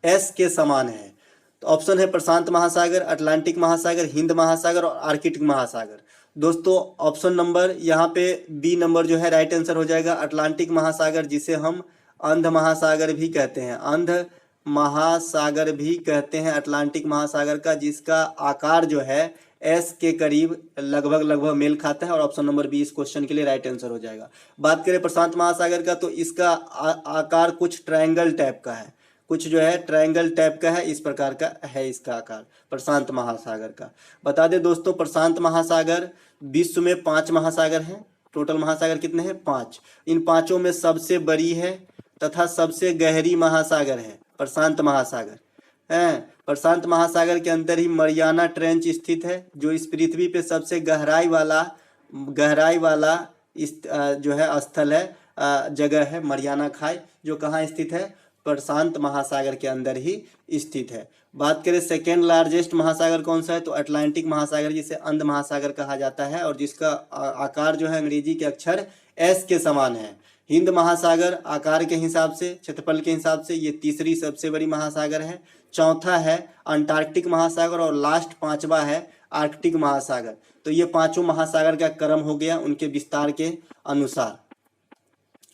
एस के समान है? तो ऑप्शन है प्रशांत महासागर, अटलांटिक महासागर, हिंद महासागर और आर्कटिक महासागर। दोस्तों ऑप्शन नंबर यहाँ पे बी नंबर जो है राइट आंसर हो जाएगा, अटलांटिक महासागर, जिसे हम अंध महासागर भी कहते हैं। अंध महासागर भी कहते हैं अटलांटिक महासागर का, जिसका आकार जो है एस के करीब लगभग लगभग मेल खाता है और ऑप्शन नंबर बी इस क्वेश्चन के लिए राइट आंसर हो जाएगा। बात करें प्रशांत महासागर का तो इसका आकार कुछ ट्रायंगल टाइप का है, कुछ जो है ट्रायंगल टाइप का है, इस प्रकार का है इसका आकार प्रशांत महासागर का। बता दें दोस्तों प्रशांत महासागर विश्व में 5 महासागर हैं। टोटल महासागर कितने हैं? 5। इन पांचों में सबसे बड़ी है तथा सबसे गहरी महासागर है प्रशांत महासागर है। प्रशांत महासागर के अंदर ही मरियाना ट्रेंच स्थित है जो इस पृथ्वी पे सबसे गहराई वाला इस जो है स्थल है, जगह है मरियाना खाई, जो कहाँ स्थित है? प्रशांत महासागर के अंदर ही स्थित है। बात करें सेकेंड लार्जेस्ट महासागर कौन सा है तो अटलांटिक महासागर, जिसे अंध महासागर कहा जाता है और जिसका आकार जो है अंग्रेजी के अक्षर एस के समान है। हिंद महासागर आकार के हिसाब से, क्षेत्रफल के हिसाब से ये तीसरी सबसे बड़ी महासागर है। चौथा है अंटार्कटिक महासागर और लास्ट 5वां है आर्कटिक महासागर। तो ये पांचों महासागर का क्रम हो गया उनके विस्तार के अनुसार।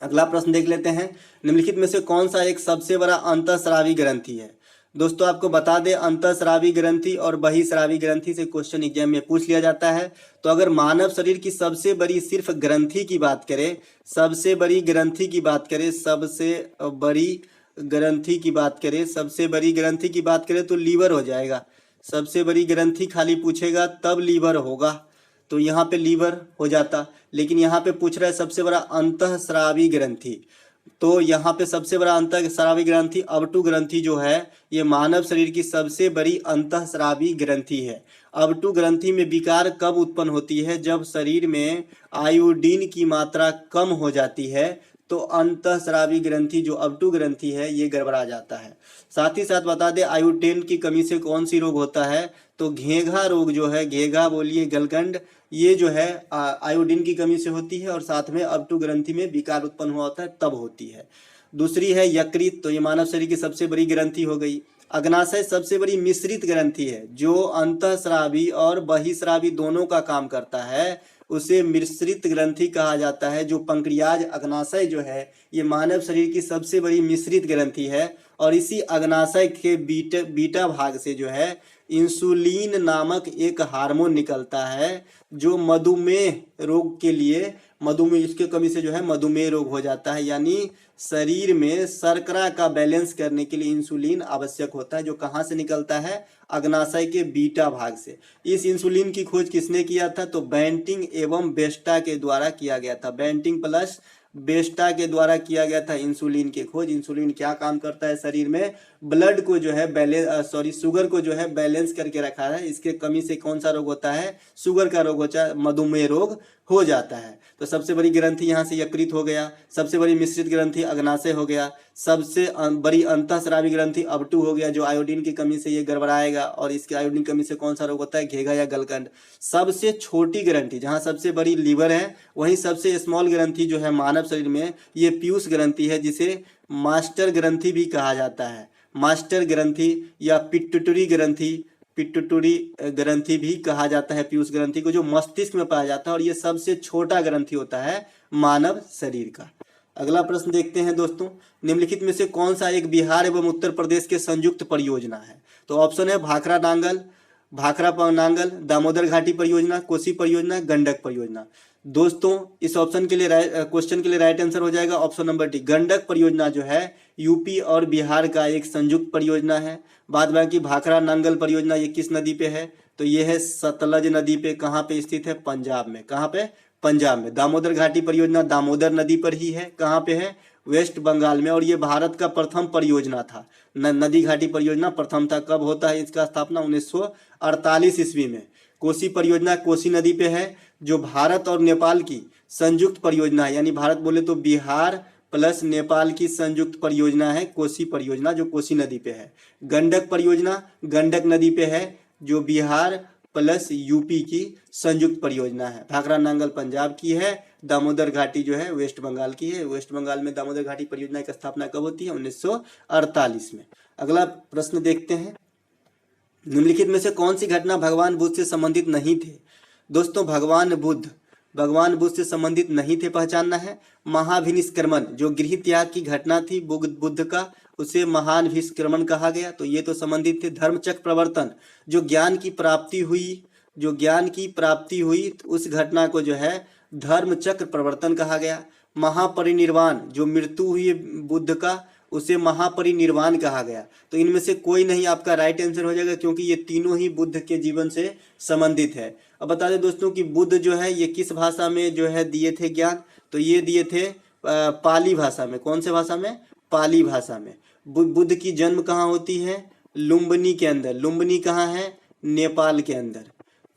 अगला प्रश्न देख लेते हैं, निम्नलिखित में से कौन सा एक सबसे बड़ा अंतःस्रावी ग्रंथि है? दोस्तों आपको बता दें अंतःस्रावी ग्रंथि और बहिःस्रावी ग्रंथि से क्वेश्चन एग्जाम में पूछ लिया जाता है। तो अगर मानव शरीर की सबसे बड़ी सिर्फ ग्रंथि की बात करें, सबसे बड़ी ग्रंथि की बात करें, सबसे बड़ी ग्रंथि की बात करें तो लीवर हो जाएगा। सबसे बड़ी ग्रंथि खाली पूछेगा तब लीवर होगा, तो यहाँ पे लीवर हो जाता। लेकिन यहाँ पे पूछ रहा है सबसे बड़ा अंतःस्रावी ग्रंथि, तो यहाँ पे सबसे बड़ा अंतःस्रावी ग्रंथि अवटु ग्रंथि जो है ये मानव शरीर की सबसे बड़ी अंतःस्रावी ग्रंथि है। अवटु ग्रंथि में विकार कब उत्पन्न होती है? जब शरीर में आयोडीन की मात्रा कम हो जाती है तो अंतःस्रावी ग्रंथि जो अवटु ग्रंथि है ये गड़बड़ा जाता है। साथ ही साथ बता दें आयोडीन की कमी से कौन सी रोग होता है तो घेघा रोग जो है, घेघा बोलिए गलगंड, ये जो है आयोडीन की कमी से होती है और साथ में अवटु ग्रंथि में विकार उत्पन्न हुआ होता है तब होती है। दूसरी है यकृत, तो ये मानव शरीर की सबसे बड़ी ग्रंथि हो गई। अग्नाशय सबसे बड़ी मिश्रित ग्रंथि है जो अंतःस्रावी और बहिःस्रावी दोनों का काम करता है, उसे मिश्रित ग्रंथि कहा जाता है। जो पंक्रियाज अग्नाशय जो है ये मानव शरीर की सबसे बड़ी मिश्रित ग्रंथि है और इसी अग्नाशय के बीटा भाग से जो है इंसुलिन नामक एक हार्मोन निकलता है जो मधुमेह रोग के लिए, मधुमेह इसके कमी से जो है मधुमेह रोग हो जाता है। यानी शरीर में शर्करा का बैलेंस करने के लिए इंसुलिन आवश्यक होता है जो कहाँ से निकलता है? अग्नाशय के बीटा भाग से। इस इंसुलिन की खोज किसने किया था तो बेंटिंग एवं बेस्टा के द्वारा किया गया था। बेंटिंग प्लस बेस्टा के द्वारा किया गया था इंसुलिन की खोज। इंसुलिन क्या काम करता है? शरीर में ब्लड को जो है शुगर को जो है बैलेंस करके रखा है। इसके कमी से कौन सा रोग होता है? शुगर का रोग होता है, मधुमेह रोग हो जाता है। तो सबसे बड़ी ग्रंथि यहाँ से यकृत हो गया, सबसे बड़ी मिश्रित ग्रंथि अग्नाशय हो गया, सबसे बड़ी अंतःस्रावी ग्रंथि अवटु हो गया जो आयोडीन की कमी से ये गड़बड़ाएगा और इसकी आयोडीन की कमी से कौन सा रोग होता है? घेघा या गलगंड। सबसे छोटी ग्रंथि, जहाँ सबसे बड़ी लीवर है वहीं सबसे स्मॉल ग्रंथि जो है मानव शरीर में ये पीयूष ग्रंथि है, जिसे मास्टर ग्रंथि भी कहा जाता है। मास्टर ग्रंथि या पिट्यूटरी ग्रंथि भी कहा जाता है पीयूष ग्रंथि को, जो मस्तिष्क में पाया जाता है और ये सबसे छोटा ग्रंथि होता है मानव शरीर का। अगला प्रश्न देखते हैं दोस्तों, निम्नलिखित में से कौन सा एक बिहार एवं उत्तर प्रदेश के संयुक्त परियोजना है? तो ऑप्शन है भाखड़ा नांगल, दामोदर घाटी परियोजना, कोसी परियोजना, गंडक परियोजना। दोस्तों इस ऑप्शन के लिए क्वेश्चन के लिए राइट आंसर हो जाएगा ऑप्शन नंबर डी। गंडक परियोजना जो है यूपी और बिहार का एक संयुक्त परियोजना है। बाद बाकी भाखड़ा नांगल परियोजना ये किस नदी पे है? तो ये है सतलज नदी पे। कहाँ पे स्थित है? पंजाब में। कहाँ पे? पंजाब में। दामोदर घाटी परियोजना दामोदर नदी पर ही है। कहाँ पे है? वेस्ट बंगाल में। और ये भारत का प्रथम परियोजना था। नदी घाटी परियोजना प्रथम था। कब होता है इसका स्थापना? 1948 ईस्वी में। कोसी परियोजना कोसी नदी पे है जो भारत और नेपाल की संयुक्त परियोजना है। यानी भारत बोले तो बिहार प्लस नेपाल की संयुक्त परियोजना है कोसी परियोजना, जो कोसी नदी पे है। गंडक परियोजना गंडक नदी पे है जो बिहार प्लस यूपी की संयुक्त परियोजना है। भाखड़ा नांगल पंजाब की है, दामोदर घाटी जो है वेस्ट बंगाल की है। वेस्ट बंगाल में दामोदर घाटी परियोजना की स्थापना कब होती है? 1948 में। अगला प्रश्न देखते हैं, निम्नलिखित में से कौन सी घटना भगवान बुद्ध से संबंधित नहीं थे? दोस्तों भगवान बुद्ध से संबंधित नहीं थे, पहचानना है। महाभिनिष्क्रमण जो गृह त्याग की घटना थी बुद्ध का, उसे महान विष्क्रमण कहा गया, तो ये तो संबंधित थे। धर्मचक्र प्रवर्तन जो ज्ञान की प्राप्ति हुई जो ज्ञान की प्राप्ति हुई उस घटना को जो है धर्म चक्र प्रवर्तन कहा गया। महापरिनिर्वाण, जो मृत्यु हुई बुद्ध का, उसे महापरिनिर्वाण कहा गया। तो इनमें से कोई नहीं आपका राइट आंसर हो जाएगा, क्योंकि ये तीनों ही बुद्ध के जीवन से संबंधित है। अब बता दें दोस्तों कि बुद्ध जो है ये किस भाषा में जो है दिए थे ज्ञान, तो ये दिए थे पाली भाषा में। कौन से भाषा में? पाली भाषा में। बुद्ध की जन्म कहाँ होती है? लुम्बिनी के अंदर। लुम्बिनी कहाँ है? नेपाल के अंदर।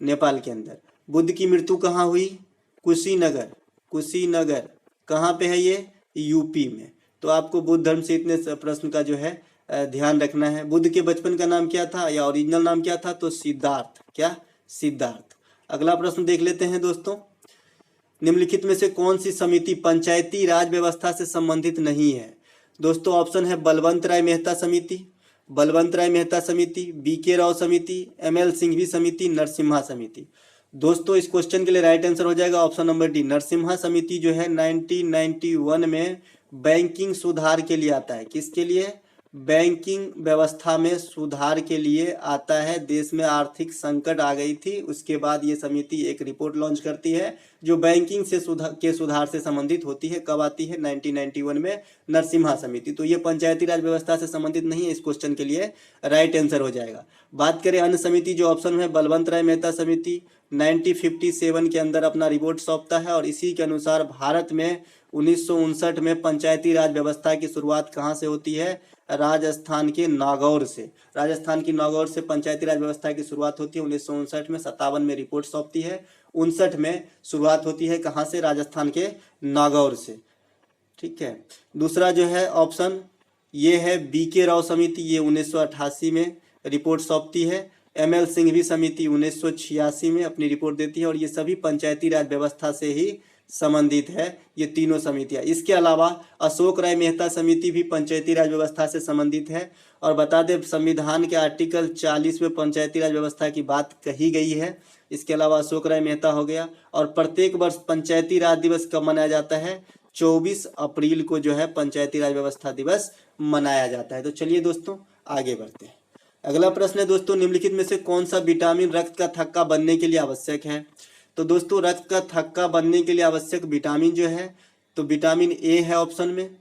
नेपाल के अंदर। बुद्ध की मृत्यु कहाँ हुई? कुशीनगर। कुशीनगर कहाँ पे है ये? यूपी में। तो आपको बुद्ध धर्म से इतने प्रश्न का जो है ध्यान रखना है। बुद्ध के बचपन का नाम क्या था या ओरिजिनल नाम क्या था? तो सिद्धार्थ। क्या? सिद्धार्थ। अगला प्रश्न देख लेते हैं दोस्तों। निम्नलिखित में से कौन सी समिति पंचायती राज व्यवस्था से संबंधित नहीं है? दोस्तों ऑप्शन है बलवंत राय मेहता समिति, बलवंत राय मेहता समिति, बीके राव समिति, एमएल सिंघवी समिति, नरसिम्हा समिति। दोस्तों इस क्वेश्चन के लिए राइट आंसर हो जाएगा ऑप्शन नंबर डी। नरसिम्हा समिति जो है 1991 में बैंकिंग सुधार के लिए आता है। किसके लिए? बैंकिंग व्यवस्था में सुधार के लिए आता है। देश में आर्थिक संकट आ गई थी, उसके बाद ये समिति एक रिपोर्ट लॉन्च करती है जो बैंकिंग से सुधार से संबंधित होती है। कब आती है? 1991 में नरसिम्हा समिति। तो ये पंचायती राज व्यवस्था से संबंधित नहीं है, इस क्वेश्चन के लिए राइट आंसर हो जाएगा। बात करें अन्य समिति, जो ऑप्शन में बलवंत राय मेहता समिति 1957 के अंदर अपना रिपोर्ट सौंपता है और इसी के अनुसार भारत में 1959 में पंचायती राज व्यवस्था की शुरुआत कहाँ से होती है? राजस्थान के नागौर से। राजस्थान की नागौर से पंचायती राज व्यवस्था की शुरुआत होती है 1959 में। 57 में रिपोर्ट सौंपती है, 59 में शुरुआत होती है। कहाँ से? राजस्थान के नागौर से। ठीक है। दूसरा जो है ऑप्शन ये है बीके राव समिति, ये 1988 में रिपोर्ट सौंपती है। एमएल सिंघवी समिति 1986 में अपनी रिपोर्ट देती है और ये सभी पंचायती राज व्यवस्था से ही संबंधित है, ये तीनों समितियां। इसके अलावा अशोक राय मेहता समिति भी पंचायती राज व्यवस्था से संबंधित है। और बता दें संविधान के आर्टिकल 40 में पंचायती राज व्यवस्था की बात कही गई है। इसके अलावा अशोक राय मेहता हो गया। और प्रत्येक वर्ष पंचायती राज दिवस कब मनाया जाता है? 24 अप्रैल को जो है पंचायती राज व्यवस्था दिवस मनाया जाता है। तो चलिए दोस्तों आगे बढ़ते हैं। अगला प्रश्न है दोस्तों, निम्नलिखित में से कौन सा विटामिन रक्त का थक्का बनने के लिए आवश्यक है? तो दोस्तों रक्त का थक्का बनने के लिए आवश्यक विटामिन जो है, तो विटामिन ए है ऑप्शन में,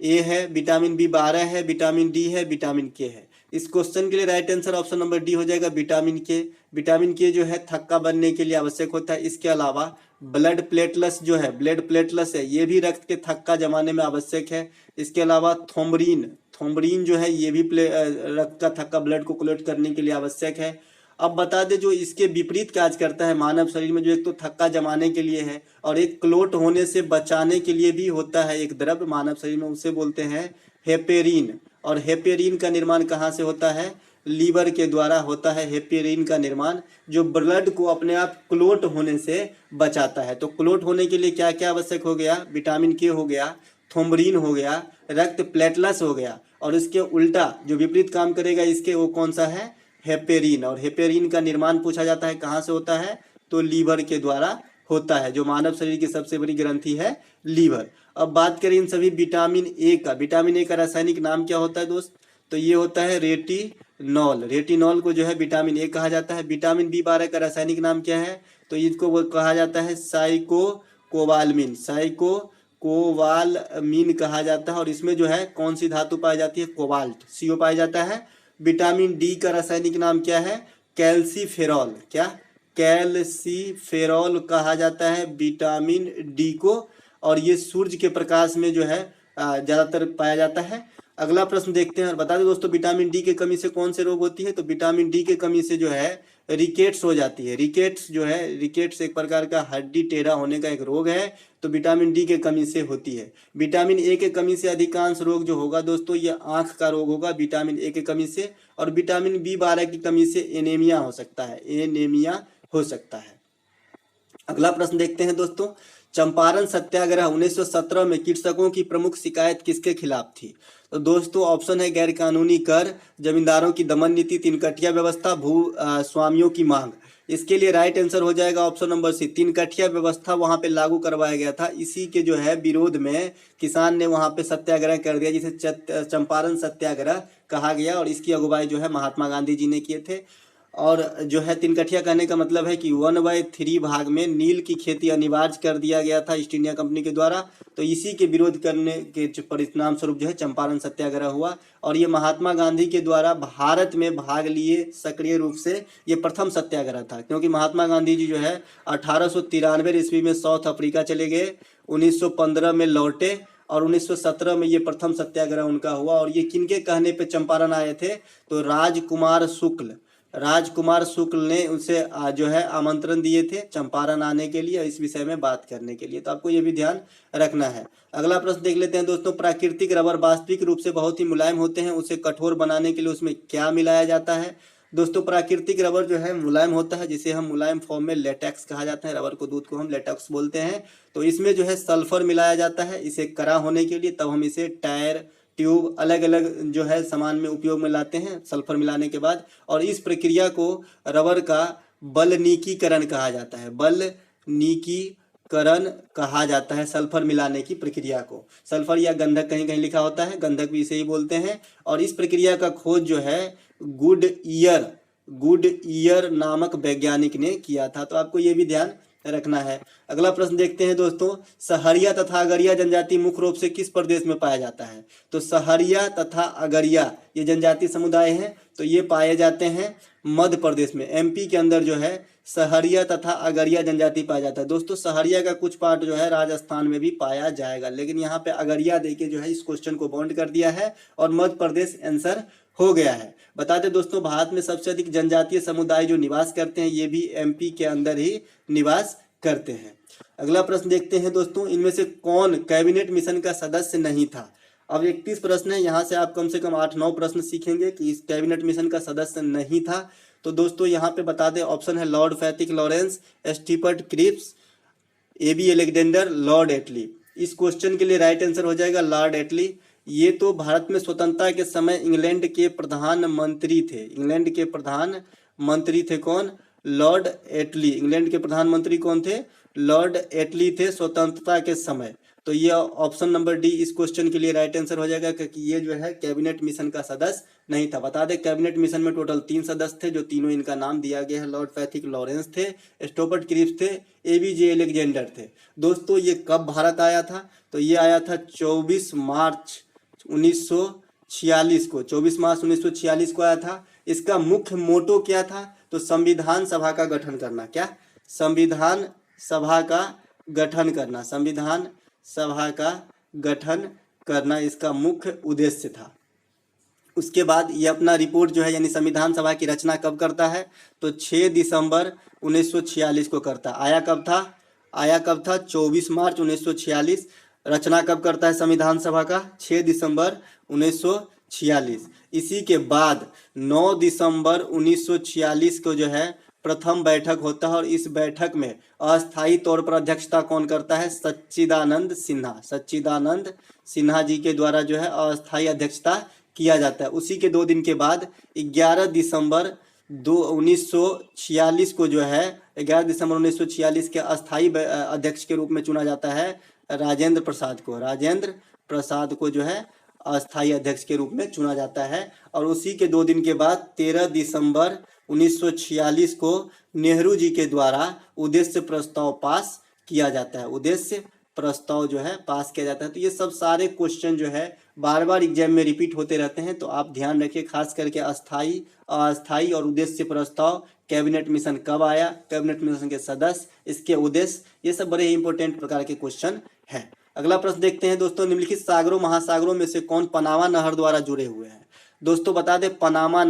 ए है, विटामिन बी12 है, विटामिन डी है, विटामिन के है। इस क्वेश्चन के लिए right answer option number D हो जाएगा, विटामिन के। विटामिन के जो है थक्का बनने के लिए आवश्यक होता है। इसके अलावा ब्लड प्लेटलेट्स जो है, ब्लड प्लेटलेट्स है, ये भी रक्त के थक्का जमाने में आवश्यक है। इसके अलावा थोम्बरीन, थोम्बरीन जो है ये भी रक्त का थक्का, ब्लड को क्लोट करने के लिए आवश्यक है। अब बता दें जो इसके विपरीत कार्य करता है मानव शरीर में, जो एक तो थक्का जमाने के लिए है और एक क्लोट होने से बचाने के लिए भी होता है एक द्रव्य मानव शरीर में, उसे बोलते हैं हेपेरिन। और हेपेरिन का निर्माण कहाँ से होता है? लीवर के द्वारा होता है हेपेरिन का निर्माण, जो ब्लड को अपने आप क्लोट होने से बचाता है। तो क्लोट होने के लिए क्या क्या आवश्यक हो गया? विटामिन के हो गया, थोम्बरीन हो गया, रक्त प्लेटलेट्स हो गया, और इसके उल्टा जो विपरीत काम करेगा इसके, वो कौन सा है? हेपेरिन। और हेपेरिन का निर्माण पूछा जाता है कहाँ से होता है? तो लीवर के द्वारा होता है, जो मानव शरीर की सबसे बड़ी ग्रंथि है लीवर। अब बात करें इन सभी विटामिन ए का, विटामिन ए का रासायनिक नाम क्या होता है दोस्त? तो ये होता है रेटिनॉल। रेटिनॉल को जो है विटामिन ए कहा जाता है। विटामिन बी12 का रासायनिक नाम क्या है? तो इसको वो कहा जाता है साइकोकोबालमिन, साइकोकोबालमिन कहा जाता है। और इसमें जो है कौन सी धातु पाई जाती है? कोबाल्ट, CO पाया जाता है। विटामिन डी का रासायनिक नाम क्या है? कैल्सीफेरॉल। क्या? कैल्सीफेरॉल कहा जाता है विटामिन डी को, और ये सूर्य के प्रकाश में जो है ज्यादातर पाया जाता है। अगला प्रश्न देखते हैं और बता दें दोस्तों विटामिन डी की कमी से कौन से रोग होती है? तो विटामिन डी की कमी से जो है रिकेट्स हो जाती है। रिकेट्स जो है, रिकेट्स एक प्रकार का हड्डी टेढ़ा होने का एक रोग है, तो विटामिन डी के कमी से होती है। विटामिन ए के कमी से अधिकांश रोग जो होगा दोस्तों ये आंख का रोग होगा विटामिन ए के कमी से। और विटामिन बी12 की कमी से एनीमिया हो सकता है, एनीमिया हो सकता है। अगला प्रश्न देखते हैं दोस्तों, चंपारण सत्याग्रह 1917 में कृषकों की प्रमुख शिकायत किसके खिलाफ थी? तो दोस्तों ऑप्शन है गैर कानूनी कर, जमींदारों की दमन नीति, तीनकठिया व्यवस्था, भू स्वामियों की मांग। इसके लिए राइट आंसर हो जाएगा ऑप्शन नंबर सी, तीनकठिया व्यवस्था वहां पे लागू करवाया गया था। इसी के जो है विरोध में किसान ने वहां पे सत्याग्रह कर दिया, जिसे चंपारण सत्याग्रह कहा गया, और इसकी अगुवाई जो है महात्मा गांधी जी ने किए थे। और जो है तिनकठिया कहने का मतलब है कि 1/3 भाग में नील की खेती अनिवार्य कर दिया गया था ईस्ट इंडिया कंपनी के द्वारा। तो इसी के विरोध करने के परिणाम स्वरूप जो है चंपारण सत्याग्रह हुआ। और ये महात्मा गांधी के द्वारा भारत में भाग लिए सक्रिय रूप से ये प्रथम सत्याग्रह था, क्योंकि महात्मा गांधी जी जो है 1893 ईस्वी में साउथ अफ्रीका चले गए, 1915 में लौटे और 1917 में ये प्रथम सत्याग्रह उनका हुआ। और ये किनके कहने पे चंपारण आए थे? तो राजकुमार शुक्ल ने उनसे जो है आमंत्रण दिए थे चंपारण आने के लिए, इस विषय में बात करने के लिए। तो आपको ये भी ध्यान रखना है। अगला प्रश्न देख लेते हैं दोस्तों। प्राकृतिक रबर वास्तविक रूप से बहुत ही मुलायम होते हैं, उसे कठोर बनाने के लिए उसमें क्या मिलाया जाता है? दोस्तों प्राकृतिक रबर जो है मुलायम होता है, जिसे हम मुलायम फॉर्म में लेटेक्स कहा जाता है। रबर को, दूध को हम लेटेक्स बोलते हैं। तो इसमें जो है सल्फर मिलाया जाता है इसे कड़ा होने के लिए, तब हम इसे टायर, ट्यूब, अलग अलग जो है सामान में उपयोग में लाते हैं सल्फर मिलाने के बाद। और इस प्रक्रिया को रबर का बलनीकीकरण कहा जाता है। बलनीकीकरण कहा जाता है सल्फर मिलाने की प्रक्रिया को। सल्फर या गंधक कहीं कहीं लिखा होता है, गंधक भी इसे ही बोलते हैं। और इस प्रक्रिया का खोज जो है गुडईयर नामक वैज्ञानिक ने किया था। तो आपको ये भी ध्यान रखना है। अगला प्रश्न देखते हैं दोस्तों। सहरिया तथा अगरिया जनजाति मुख्य रूप से किस प्रदेश में पाया जाता है? तो सहरिया तथा अगरिया ये जनजाति समुदाय हैं, तो ये पाए जाते हैं मध्य प्रदेश में, एमपी के अंदर जो है सहरिया तथा अगरिया जनजाति पाया जाता है। दोस्तों सहरिया का कुछ पार्ट जो है राजस्थान में भी पाया जाएगा, लेकिन यहाँ पे अगरिया देके जो है इस क्वेश्चन को बाउंड कर दिया है और मध्य प्रदेश आंसर हो गया है। बता दें दोस्तों, भारत में सबसे अधिक जनजातीय समुदाय जो निवास करते हैं ये भी एमपी के अंदर ही निवास करते हैं। अगला प्रश्न देखते हैं दोस्तों। इनमें से कौन कैबिनेट मिशन का सदस्य नहीं था? अब 31 प्रश्न है, यहाँ से आप कम से कम 8-9 प्रश्न सीखेंगे कि इस कैबिनेट मिशन का सदस्य नहीं था। तो दोस्तों यहाँ पे बता दें, ऑप्शन है Lord Pethick Lawrence, Stafford Cripps, AB Alexander, Lord Attlee. इस क्वेश्चन के लिए राइट आंसर हो जाएगा लॉर्ड एटली। ये तो भारत में स्वतंत्रता के समय इंग्लैंड के प्रधानमंत्री थे। इंग्लैंड के प्रधानमंत्री थे कौन? लॉर्ड एटली। इंग्लैंड के प्रधानमंत्री कौन थे? लॉर्ड एटली थे स्वतंत्रता के समय। तो ये ऑप्शन नंबर डी इस क्वेश्चन के लिए राइट आंसर हो जाएगा, क्योंकि ये जो है कैबिनेट मिशन का सदस्य नहीं था। बता दें कैबिनेट मिशन में टोटल 3 सदस्य थे, जो तीनों इनका नाम दिया गया है। लॉर्ड फैथिक लॉरेंस थे, स्टोफर्ड क्रिप्स थे, एबीजे अलेक्जेंडर थे। दोस्तों ये कब भारत आया था? तो ये आया था 24 मार्च 1946 को। 24 मार्च 1946 को आया था। इसका मुख्य मोटो क्या था? तो संविधान सभा का गठन करना। क्या? संविधान सभा का गठन करना। संविधान सभा का गठन करना इसका मुख्य उद्देश्य था। उसके बाद ये अपना रिपोर्ट जो है यानी संविधान सभा की रचना कब करता है? तो 6 दिसंबर 1946 को करता। आया कब था? 24 मार्च 1946। रचना कब करता है संविधान सभा का? 6 दिसंबर 1946। इसी के बाद 9 दिसंबर 1946 को जो है प्रथम बैठक होता है, और इस बैठक में अस्थायी तौर पर अध्यक्षता कौन करता है? सच्चिदानंद सिन्हा जी के द्वारा जो है अस्थायी अध्यक्षता किया जाता है। उसी के 2 दिन के बाद 11 दिसंबर 1946 को जो है 11 दिसंबर 1946 के अस्थायी अध्यक्ष के रूप में चुना जाता है राजेंद्र प्रसाद को जो है अस्थायी अध्यक्ष के रूप में चुना जाता है। और उसी के 2 दिन के बाद 13 दिसंबर 1946 को नेहरू जी के द्वारा उद्देश्य प्रस्ताव पास किया जाता है। उद्देश्य प्रस्ताव जो है पास किया जाता है। तो ये सब सारे क्वेश्चन जो है बार बार एग्जाम में रिपीट होते रहते हैं, तो आप ध्यान रखिए। खास करके अस्थाई, अस्थाई और उद्देश्य प्रस्ताव, कैबिनेट मिशन कब आया, कैबिनेट मिशन के सदस्य, इसके उद्देश्य, ये सब बड़े इंपॉर्टेंट प्रकार के क्वेश्चन है। अगला प्रश्न देखते हैं दोस्तों। निम्नलिखित सागरों महासागरों में से कौन पनामा नहर द्वारा जुड़े हुए हैं? दोस्तों बता दें पनामा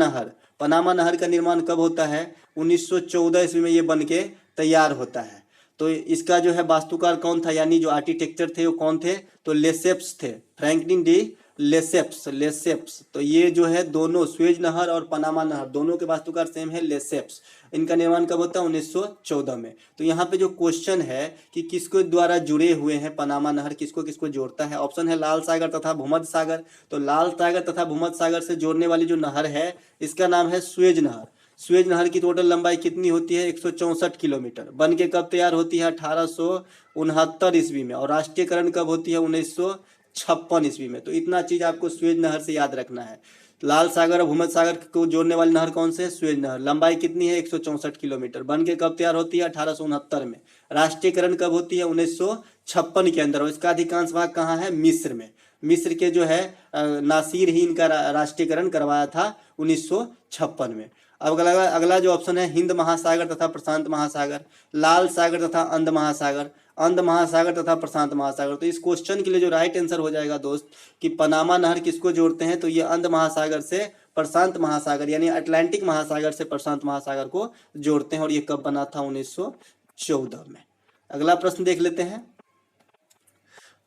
नहर का निर्माण कब होता है? 1914 ईस्वी में ये बनके तैयार होता है। तो इसका जो है वास्तुकार कौन था, यानी जो आर्किटेक्चर थे वो कौन थे? तो लेसेप्स थे, फ्रैंकलिन डी लेसेप्स। तो ये जो है दोनों स्वेज नहर और पनामा नहर दोनों के वास्तुकार सेम है, लेसेप्स। इनका निर्माण कब होता है? 1914 में। तो यहाँ पे जो क्वेश्चन है कि किसको द्वारा जुड़े हुए हैं पनामा नहर, किसको किसको जोड़ता है? ऑप्शन है लाल सागर तथा भूमध्य सागर। तो लाल सागर तथा भूमध्य सागर से जोड़ने वाली जो नहर है इसका नाम है स्वेज नहर। स्वेज नहर की टोटल लंबाई कितनी होती है? 164 किलोमीटर। बन के कब तैयार होती है? 1869 ईस्वी में। और राष्ट्रीयकरण कब होती है? 1956 ईस्वी में। तो इतना चीज आपको स्वेज नहर से याद रखना है। लाल सागर और भूमध्य सागर को जोड़ने वाली नहर कौन से है? सुएज नहर। लंबाई कितनी है? 164 किलोमीटर। बन के कब तैयार होती है? 1869 में। राष्ट्रीयकरण कब होती है? 1956 के अंदर। और इसका अधिकांश भाग कहाँ है? मिस्र में। मिस्र के जो है नासिर ही इनका राष्ट्रीयकरण करवाया था 1956 में। अब अगला जो ऑप्शन है, हिंद महासागर तथा प्रशांत महासागर, लाल सागर तथा अंध महासागर, अंध महासागर तथा प्रशांत महासागर। तो इस क्वेश्चन के लिए जो राइट आंसर हो जाएगा दोस्त कि पनामा नहर किसको जोड़ते हैं? तो ये अंध महासागर से प्रशांत महासागर यानी अटलांटिक महासागर से प्रशांत महासागर को जोड़ते हैं। और ये कब बना था? 1914 में। अगला प्रश्न देख लेते हैं।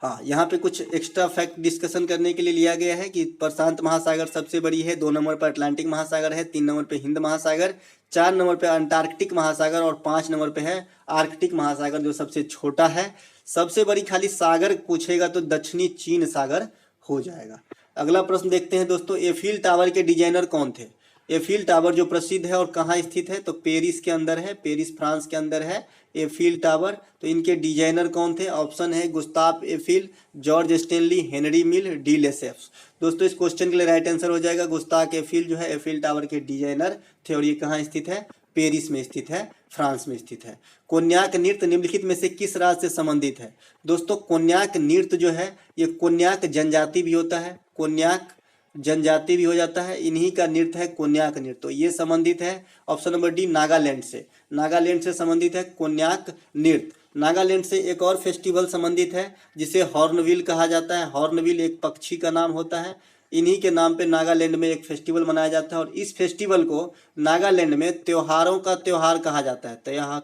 हाँ, यहाँ पे कुछ एक्स्ट्रा फैक्ट डिस्कशन करने के लिए लिया गया है कि प्रशांत महासागर सबसे बड़ी है, 2 नंबर पर अटलांटिक महासागर है, 3 नंबर पे हिंद महासागर, 4 नंबर पे अंटार्कटिक महासागर और 5 नंबर पे है आर्कटिक महासागर जो सबसे छोटा है। सबसे बड़ी खाली सागर पूछेगा तो दक्षिणी चीन सागर हो जाएगा। अगला प्रश्न देखते हैं दोस्तों, एफिल टावर के डिजाइनर कौन थे? एफिल टावर जो प्रसिद्ध है और कहाँ स्थित है? तो पेरिस के अंदर है, पेरिस फ्रांस के अंदर है एफिल टावर। तो इनके डिजाइनर कौन थे? ऑप्शन है Gustave Eiffel, George Stanley, Henry Mill, de Lesseps. दोस्तों इस क्वेश्चन के लिए राइट आंसर हो जाएगा गुस्ताव एफिल जो है एफिल टावर के डिजाइनर थे। और ये कहाँ स्थित है? पेरिस में स्थित है, फ्रांस में स्थित है। कोन्याक नृत्य निम्नलिखित में से किस राज्य से संबंधित है? दोस्तों कोन्याक नृत्य जो है ये कोन्याक जनजाति भी होता है, कोन्याक जनजाति भी हो जाता है, इन्हीं का नृत्य है कोन्याक नृत्य। तो ये संबंधित है ऑप्शन नंबर डी नागालैंड से, नागालैंड से संबंधित है कोन्याक नृत्य। नागालैंड से एक और फेस्टिवल संबंधित है जिसे हॉर्नबिल कहा जाता है। हॉर्नबिल एक पक्षी का नाम होता है, इन्हीं के नाम पे नागालैंड में एक फेस्टिवल मनाया जाता है। और इस फेस्टिवल को नागालैंड में त्योहारों का त्योहार कहा जाता है,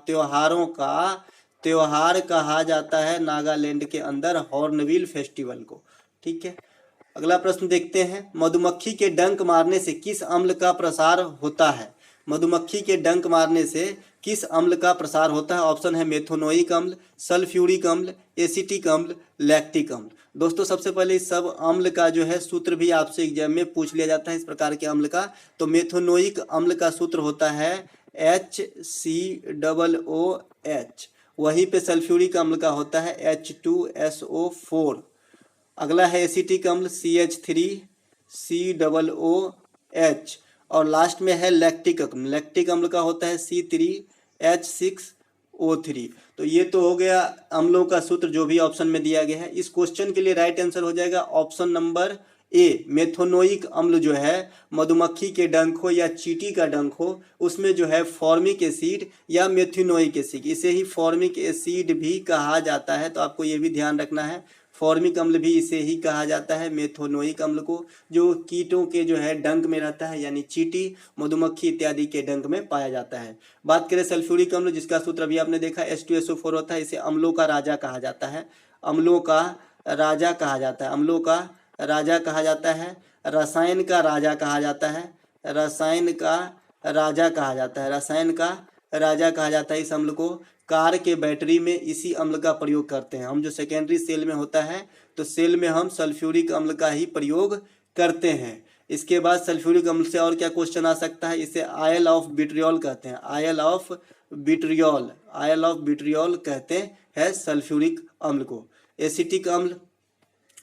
त्योहारों का त्योहार कहा जाता है नागालैंड के अंदर हॉर्नबिल फेस्टिवल को। ठीक है, अगला प्रश्न देखते हैं, मधुमक्खी के डंक मारने से किस अम्ल का प्रसार होता है? मधुमक्खी के डंक मारने से किस अम्ल का प्रसार होता है? ऑप्शन है मेथोनोइक अम्ल, सल्फ्यूरिक अम्ल, एसिटिक अम्ल, लैक्टिक अम्ल। दोस्तों सबसे पहले इस सब अम्ल का जो है सूत्र भी आपसे एग्जाम में पूछ लिया जाता है इस प्रकार के अम्ल का। तो मेथोनोइक अम्ल का सूत्र होता है HCOOH। वहीं पे सल्फ्यूरिक अम्ल का होता है H2SO4। अगला है एसिटिक अम्ल CH3COOH। और लास्ट में है लैक्टिक अम्ल, लैक्टिक अम्ल का होता है C3H6O3। तो ये तो हो गया अम्लों का सूत्र जो भी ऑप्शन में दिया गया है। इस क्वेश्चन के लिए राइट आंसर हो जाएगा ऑप्शन नंबर ए। मेथोनोइक अम्ल जो है मधुमक्खी के डंक हो या चींटी का डंक हो उसमें जो है फॉर्मिक एसिड या मेथिनोइक एसिड, इसे ही फॉर्मिक एसिड भी कहा जाता है। तो आपको ये भी ध्यान रखना है, फॉर्मिक अम्ल भी इसे ही कहा जाता है मेथोनोइक अम्ल को, जो कीटों के जो है डंक में रहता है यानी चींटी, मधुमक्खी इत्यादि के डंक में पाया जाता है। बात करें सल्फ्यूरिक अम्ल जिसका सूत्र अभी आपने देखा H2SO4 होता है, इसे अम्लों का राजा कहा जाता है, अम्लों का राजा कहा जाता है, अम्लों का राजा कहा जाता है, रसायन का राजा कहा जाता है, रसायन का राजा कहा जाता है, रसायन का राजा कहा जाता है इस अम्ल को। कार के बैटरी में इसी अम्ल का प्रयोग करते हैं हम, जो सेकेंडरी सेल में होता है तो सेल में हम सल्फ्यूरिक अम्ल का ही प्रयोग करते हैं। इसके बाद सल्फ्यूरिक अम्ल से और क्या क्वेश्चन आ सकता है, इसे आयल ऑफ विट्रियोल कहते हैं, oil of vitriol, oil of vitriol कहते हैं सल्फ्यूरिक अम्ल को। एसिटिक अम्ल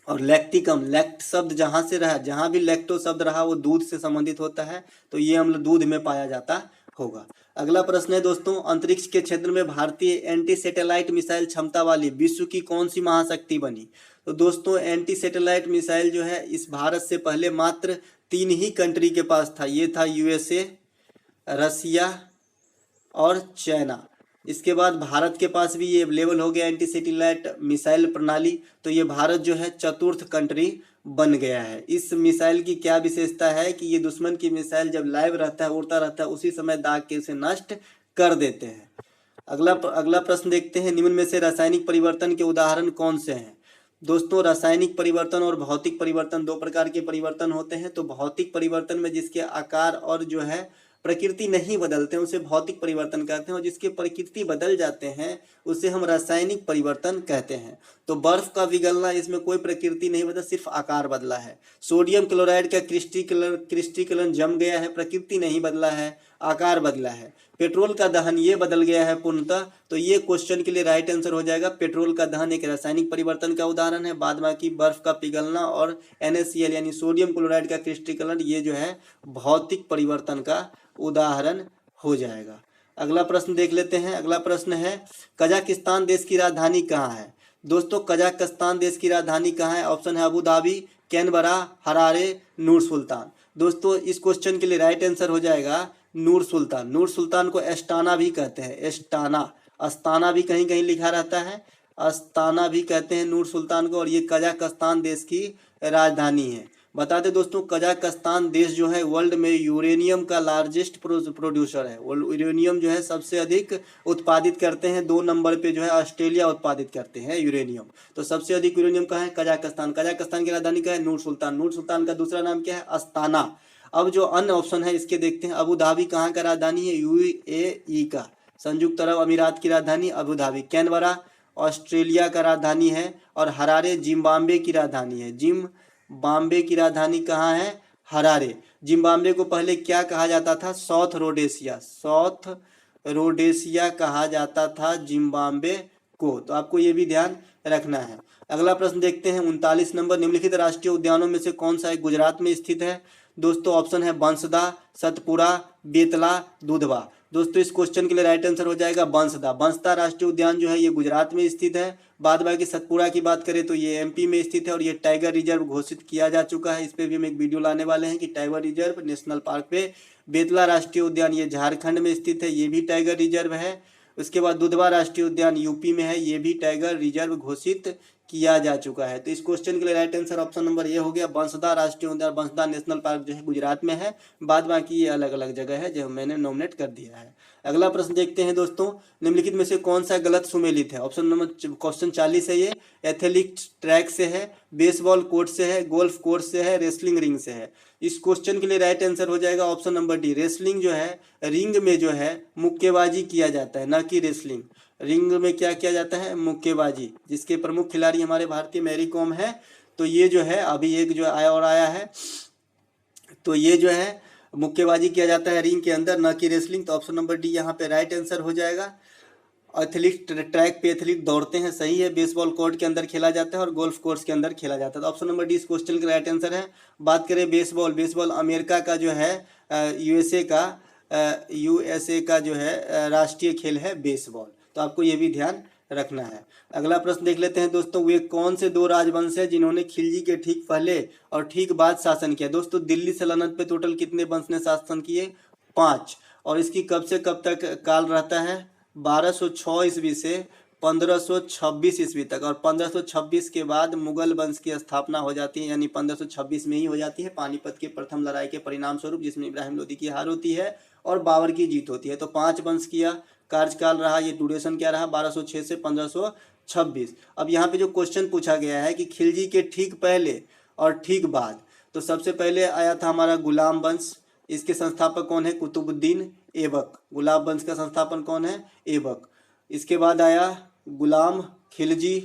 और लैक्टिक अम्ल, लैक्ट शब्द जहाँ से रहा, जहाँ भी लैक्टो शब्द रहा वो दूध से संबंधित होता है, तो ये अम्ल दूध में पाया जाता होगा। अगला प्रश्न है दोस्तों, अंतरिक्ष के क्षेत्र में भारतीय एंटी सैटेलाइट मिसाइल क्षमता वाली विश्व की कौन सी महाशक्ति बनी? तो दोस्तों एंटी सैटेलाइट मिसाइल जो है इस भारत से पहले मात्र 3 ही कंट्री के पास था, ये था USA, रसिया और चाइना। इसके बाद भारत के पास भी ये अवेलेबल हो गया एंटी सैटेलाइट मिसाइल प्रणाली, तो ये भारत जो है चतुर्थ कंट्री बन गया है। इस मिसाइल की क्या विशेषता है कि ये दुश्मन की मिसाइल जब लाइव रहता है, उड़ता रहता है, उसी समय दाग के उसे नष्ट कर देते हैं। अगला प्रश्न देखते हैं, निम्न में से रासायनिक परिवर्तन के उदाहरण कौन से हैं? दोस्तों रासायनिक परिवर्तन और भौतिक परिवर्तन 2 प्रकार के परिवर्तन होते हैं। तो भौतिक परिवर्तन में जिसके आकार और जो है प्रकृति नहीं बदलते हैं उसे भौतिक परिवर्तन कहते हैं, और जिसके प्रकृति बदल जाते हैं उसे हम रासायनिक परिवर्तन कहते हैं। तो बर्फ का पिघलना, इसमें कोई प्रकृति नहीं बदला, सिर्फ आकार बदला है। सोडियम क्लोराइड का क्रिस्टलीकरण जम गया है, प्रकृति नहीं बदला है, आकार बदला है। पेट्रोल का दहन, ये बदल गया है पूर्णतः। तो ये क्वेश्चन के लिए राइट आंसर हो जाएगा, पेट्रोल का दहन एक रासायनिक परिवर्तन का उदाहरण है। बाद बाकी बर्फ का पिघलना और NaCl यानी सोडियम क्लोराइड का क्रिस्टलीकरण, ये जो है भौतिक परिवर्तन का उदाहरण हो जाएगा। अगला प्रश्न देख लेते हैं। अगला प्रश्न है, कजाकिस्तान देश की राजधानी कहाँ है? दोस्तों, कजाकिस्तान देश की राजधानी कहाँ है? ऑप्शन है अबू धाबी, कैनबरा, हरारे, नूर सुल्तान। दोस्तों, इस क्वेश्चन के लिए राइट आंसर हो जाएगा नूर सुल्तान। नूर सुल्तान को एस्टाना भी कहते हैं, एस्टाना, अस्ताना भी कहीं कहीं लिखा रहता है, अस्ताना भी कहते हैं नूर सुल्तान को, और ये कजाकिस्तान देश की राजधानी है। बता दें दोस्तों, कजाकिस्तान देश जो है वर्ल्ड में यूरेनियम का लार्जेस्ट प्रोड्यूसर है। यूरेनियम जो है सबसे अधिक उत्पादित करते हैं। 2 नंबर पे जो है ऑस्ट्रेलिया उत्पादित करते हैं यूरेनियम। तो सबसे अधिक यूरेनियम कहाँ है? कजाकिस्तान। कजाकिस्तान की राजधानी क्या है? नूर सुल्तान। नूर सुल्तान का दूसरा नाम क्या है? अस्ताना। अब जो अन्य ऑप्शन है इसके देखते हैं। अबू धाबी कहाँ का राजधानी है? UAE का, संयुक्त अरब अमीरात की राजधानी अबू धाबी। कैनबरा ऑस्ट्रेलिया का राजधानी है, और हरारे जिम्बाब्वे की राजधानी है। जिम्बाब्वे की राजधानी कहाँ है? हरारे। जिम्बाब्वे को पहले क्या कहा जाता था? साउथ रोडेशिया, साउथ रोडेशिया कहा जाता था जिम्बाब्वे को। तो आपको ये भी ध्यान रखना है। अगला प्रश्न देखते हैं 39 नंबर, निम्नलिखित राष्ट्रीय उद्यानों में से कौन सा एक गुजरात में स्थित है? दोस्तों, ऑप्शन है बंसदा, सतपुरा, बेतला, दूधवा। दोस्तों, इस क्वेश्चन के लिए राइट आंसर हो जाएगा बंसदा। बंसदा राष्ट्रीय उद्यान जो है ये गुजरात में स्थित है। बाद बाकी सतपुरा की बात करें तो ये MP में स्थित है, और ये टाइगर रिजर्व घोषित किया जा चुका है। इस पे भी हम एक वीडियो लाने वाले हैं कि टाइगर रिजर्व नेशनल पार्क पे। बेतला राष्ट्रीय उद्यान ये झारखंड में स्थित है, ये भी टाइगर रिजर्व है। उसके बाद दुधवा राष्ट्रीय उद्यान UP में है, ये भी टाइगर रिजर्व घोषित किया जा चुका है। तो इस क्वेश्चन के लिए राइट आंसर ऑप्शन नंबर ये हो गया, बंसदा राष्ट्रीय उद्यान, बंसदा नेशनल पार्क जो है गुजरात में है। बाद बाकी ये अलग अलग जगह है जो मैंने नॉमिनेट कर दिया है। अगला प्रश्न देखते हैं दोस्तों, निम्नलिखित में से कौन सा गलत सुमेलित है? ऑप्शन नंबर क्वेश्चन 40 है ये। एथलेटिक्स ट्रैक से है, बेसबॉल कोर्ट से है, गोल्फ कोर्स से है, रेसलिंग रिंग से है। इस क्वेश्चन के लिए राइट आंसर हो जाएगा ऑप्शन नंबर D। रेसलिंग जो है, रिंग में जो है मुक्केबाजी किया जाता है, न कि रेसलिंग। रिंग में क्या किया जाता है? मुक्केबाजी, जिसके प्रमुख खिलाड़ी हमारे भारतीय मैरी कॉम है। तो ये जो है अभी एक जो आया है, तो ये जो है मुक्केबाजी किया जाता है रिंग के अंदर, न कि रेसलिंग। तो ऑप्शन नंबर D यहाँ पे राइट आंसर हो जाएगा। एथलीट ट्रैक पे एथलीट दौड़ते हैं, सही है। बेसबॉल कोर्ट के अंदर खेला जाता है और गोल्फ कोर्स के अंदर खेला जाता है। तो ऑप्शन नंबर D इस क्वेश्चन का राइट आंसर है। बात करें बेसबॉल, बेसबॉल अमेरिका का जो है USA का जो है राष्ट्रीय खेल है बेसबॉल। तो आपको ये भी ध्यान रखना है। अगला प्रश्न देख लेते हैं दोस्तों, वे कौन से 2 राजवंश हैं जिन्होंने खिलजी के ठीक पहले और ठीक बाद शासन किया? दोस्तों, दिल्ली सल्तनत पे टोटल कितने वंश ने शासन किए? 5। और इसकी कब से कब तक काल रहता है? 1206 ईस्वी से 1526 ईस्वी तक। और 1526 के बाद मुगल वंश की स्थापना हो जाती है, यानी 1526 में ही हो जाती है, पानीपत के प्रथम लड़ाई के परिणाम स्वरूप, जिसमें इब्राहिम लोदी की हार होती है और बाबर की जीत होती है। तो 5 वंश किया कार्यकाल रहा। ये ड्यूरेशन क्या रहा? 1206 से 1526। अब यहाँ पे जो क्वेश्चन पूछा गया है कि खिलजी के ठीक पहले और ठीक बाद, तो सबसे पहले आया था हमारा गुलाम वंश। इसके संस्थापक कौन है? कुतुबुद्दीन ऐबक। गुलाम वंश का संस्थापन कौन है? ऐबक। इसके बाद आया गुलाम खिलजी।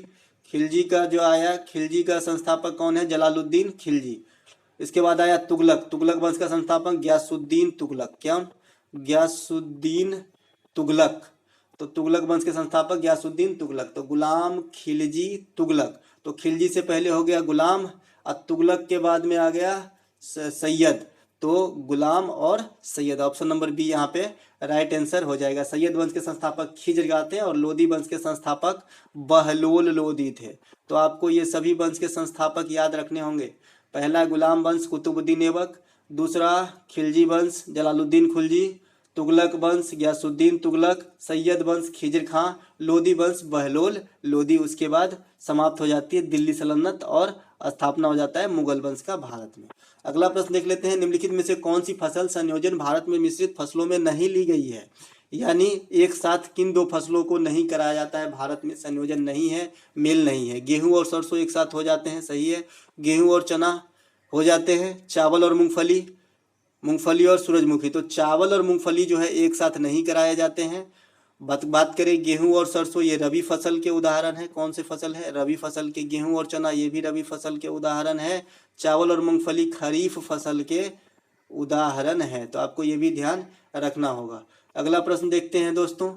खिलजी का जो आया, खिलजी का संस्थापक कौन है? जलालुद्दीन खिलजी। इसके बाद आया तुगलक। तुगलक वंश का संस्थापक गयासुद्दीन तुगलक। क्या? गयासुद्दीन तुगलक। तो तुगलक वंश के संस्थापक गयासुद्दीन तुगलक। तो गुलाम, खिलजी, तुगलक। तो खिलजी से पहले हो गया गुलाम, और तुगलक के बाद में आ गया सैयद। तो गुलाम और सैयद, ऑप्शन नंबर B यहाँ पे राइट आंसर हो जाएगा। सैयद वंश के संस्थापक खिजर थे और लोदी वंश के संस्थापक बहलोल लोदी थे। तो आपको ये सभी वंश के संस्थापक याद रखने होंगे। पहला गुलाम वंश कुतुबुद्दीन ऐबक, दूसरा खिलजी वंश जलालुद्दीन खिलजी, तुगलक वंश गयासुद्दीन तुगलक, सैयद वंश खिजर खां, लोदी वंश बहलोल लोदी। उसके बाद समाप्त हो जाती है दिल्ली सल्तनत और स्थापना हो जाता है मुगल वंश का भारत में। अगला प्रश्न देख लेते हैं, निम्नलिखित में से कौन सी फसल संयोजन भारत में मिश्रित फसलों में नहीं ली गई है? यानी एक साथ किन 2 फसलों को नहीं कराया जाता है भारत में? संयोजन नहीं है, मेल नहीं है। गेहूं और सरसों एक साथ हो जाते हैं, सही है। गेहूं और चना हो जाते हैं। चावल और मूंगफली, मूंगफली और सूरजमुखी। तो चावल और मूंगफली जो है एक साथ नहीं कराए जाते हैं। बात करें गेहूं और सरसों, ये रबी फसल के उदाहरण है। कौन से फसल है? रबी फसल के। गेहूं और चना ये भी रबी फसल के उदाहरण है। चावल और मूंगफली खरीफ फसल के उदाहरण है। तो आपको ये भी ध्यान रखना होगा। अगला प्रश्न देखते हैं दोस्तों,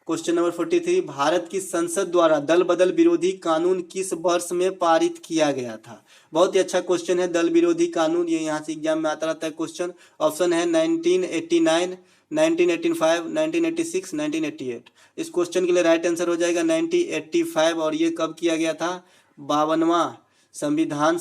क्वेश्चन नंबर 43, भारत की संसद द्वारा दल बदल विरोधी कानून किस वर्ष में पारित किया गया था? बहुत ही अच्छा क्वेश्चन है, दल विरोधी कानून, ये यहाँ से एग्जाम में आता रहता है क्वेश्चन। ऑप्शन है 1989, 1985, 1986, 1988। इस क्वेश्चन के लिए राइट आंसर हो जाएगा 1985। और ये कब किया गया था? 52वां संविधान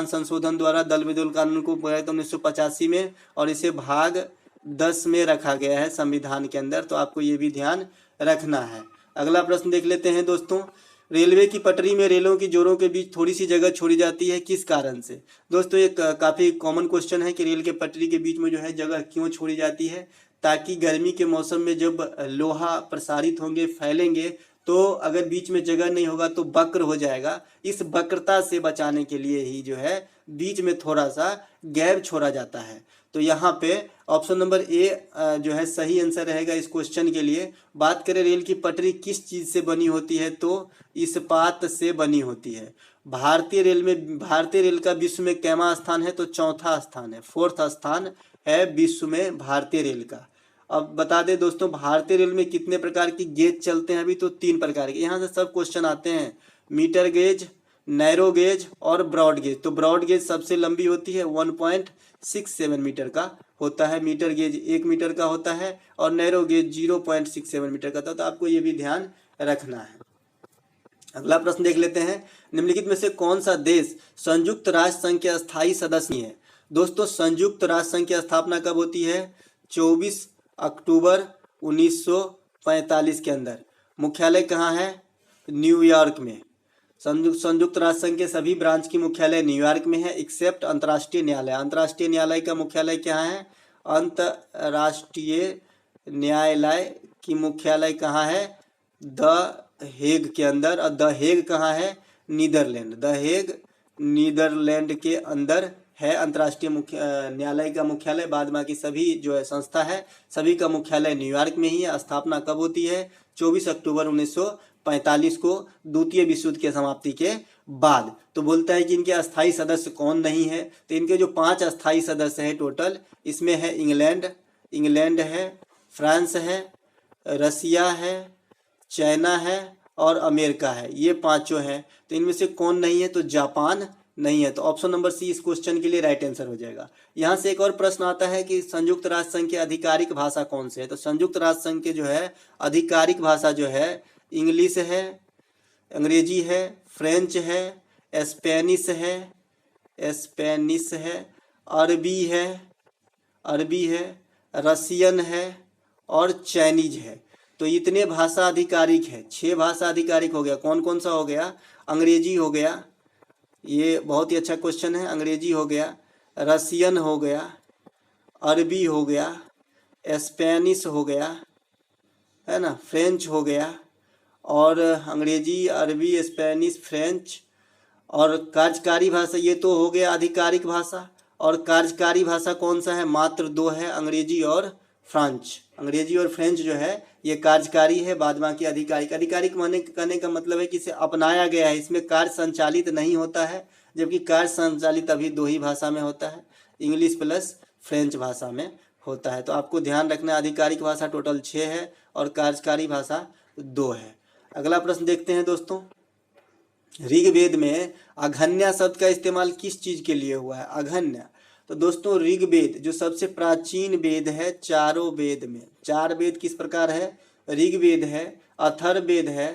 संशोधन द्वारा दल बदल कानून को 1985 में, और इसे भाग 10 में रखा गया है संविधान के अंदर। तो आपको ये भी ध्यान रखना है। अगला प्रश्न देख लेते हैं दोस्तों, रेलवे की पटरी में रेलों की जोरों के बीच थोड़ी सी जगह छोड़ी जाती है, किस कारण से? दोस्तों ये काफ़ी कॉमन क्वेश्चन है कि रेल के पटरी के बीच में जो है जगह क्यों छोड़ी जाती है? ताकि गर्मी के मौसम में जब लोहा प्रसारित होंगे, फैलेंगे, तो अगर बीच में जगह नहीं होगा तो वक्र हो जाएगा। इस वक्रता से बचाने के लिए ही जो है बीच में थोड़ा सा गैप छोड़ा जाता है। तो यहाँ पे ऑप्शन नंबर ए जो है सही आंसर रहेगा इस क्वेश्चन के लिए। बात करें रेल की पटरी किस चीज़ से बनी होती है, तो इस्पात से बनी होती है। भारतीय रेल का विश्व में कैमा स्थान है? तो चौथा स्थान है, 4th स्थान है विश्व में भारतीय रेल का। अब बता दें दोस्तों, भारतीय रेल में कितने प्रकार की गेज चलते हैं अभी? तो 3 प्रकार के। यहाँ से सब क्वेश्चन आते हैं, मीटर गेज, नैरो गेज और ब्रॉड गेज। तो ब्रॉड गेज सबसे लंबी होती है, 1.67 मीटर का होता है। मीटर गेज 1 मीटर का होता है और नैरो गेज 0.67 मीटर का होता है। तो आपको ये भी ध्यान रखना है। अगला प्रश्न देख लेते हैं, निम्नलिखित में से कौन सा देश संयुक्त राष्ट्र संघ के अस्थायी सदस्य है? दोस्तों संयुक्त राष्ट्र संघ की स्थापना कब होती है? 24 अक्टूबर 1945 के अंदर। मुख्यालय कहाँ है? न्यूयॉर्क में। संयुक्त राष्ट्र संघ के सभी ब्रांच की मुख्यालय न्यूयॉर्क में है, एक्सेप्ट अंतर्राष्ट्रीय न्यायालय। अंतर्राष्ट्रीय न्यायालय का मुख्यालय क्या है? अंतर्राष्ट्रीय न्यायालय की मुख्यालय कहाँ है? द हेग के अंदर। और द हेग कहाँ है? नीदरलैंड। द हेग नीदरलैंड के अंदर है अंतर्राष्ट्रीय न्यायालय का मुख्यालय। बाद बाकी सभी जो है संस्था है, सभी का मुख्यालय न्यूयॉर्क में ही है। स्थापना कब होती है? 24 अक्टूबर 1945 को, द्वितीय विश्व युद्ध की समाप्ति के बाद। तो बोलता है कि इनके अस्थायी सदस्य कौन नहीं है? तो इनके जो 5 अस्थायी सदस्य हैं टोटल, इसमें है इंग्लैंड है, फ्रांस है, रसिया है, चाइना है और अमेरिका है। ये 5 हैं। तो इनमें से कौन नहीं है? तो जापान नहीं है। तो ऑप्शन नंबर सी इस क्वेश्चन के लिए राइट आंसर हो जाएगा। यहाँ से एक और प्रश्न आता है कि संयुक्त राष्ट्र संघ की आधिकारिक भाषा कौन से है? तो संयुक्त राष्ट्र संघ के जो है आधिकारिक भाषा जो है इंग्लिश है, अंग्रेजी है, फ्रेंच है, स्पेनिश है, अरबी है, रसियन है और चाइनीज है। तो इतने भाषा आधिकारिक है। 6 भाषा आधिकारिक हो गया। कौन कौन सा हो गया? अंग्रेजी हो गया, ये बहुत ही अच्छा क्वेश्चन है। अंग्रेजी हो गया, रसियन हो गया, अरबी हो गया, स्पेनिश हो गया, है ना, फ्रेंच हो गया, और अंग्रेजी, अरबी, स्पेनिश, फ्रेंच। और कार्यकारी भाषा ये तो हो गया आधिकारिक भाषा। और कार्यकारी भाषा कौन सा है? मात्र 2 है, अंग्रेजी और फ्रेंच। अंग्रेजी और फ्रेंच जो है ये कार्यकारी है, बाद बाकी आधिकारिक। आधिकारिक कहने का मतलब है कि इसे अपनाया गया है, इसमें कार्य संचालित नहीं होता है। जबकि कार्य संचालित अभी 2 ही भाषा में होता है, इंग्लिश प्लस फ्रेंच भाषा में होता है। तो आपको ध्यान रखना है, आधिकारिक भाषा टोटल 6 है और कार्यकारी भाषा 2 है। अगला प्रश्न देखते हैं दोस्तों, ऋग्वेद में अघन्या शब्द का इस्तेमाल किस चीज के लिए हुआ है? अघन्या। तो दोस्तों ऋग्वेद जो सबसे प्राचीन वेद है, चारों वेद में 4 वेद किस प्रकार है? ऋग्वेद है, अथर्ववेद है,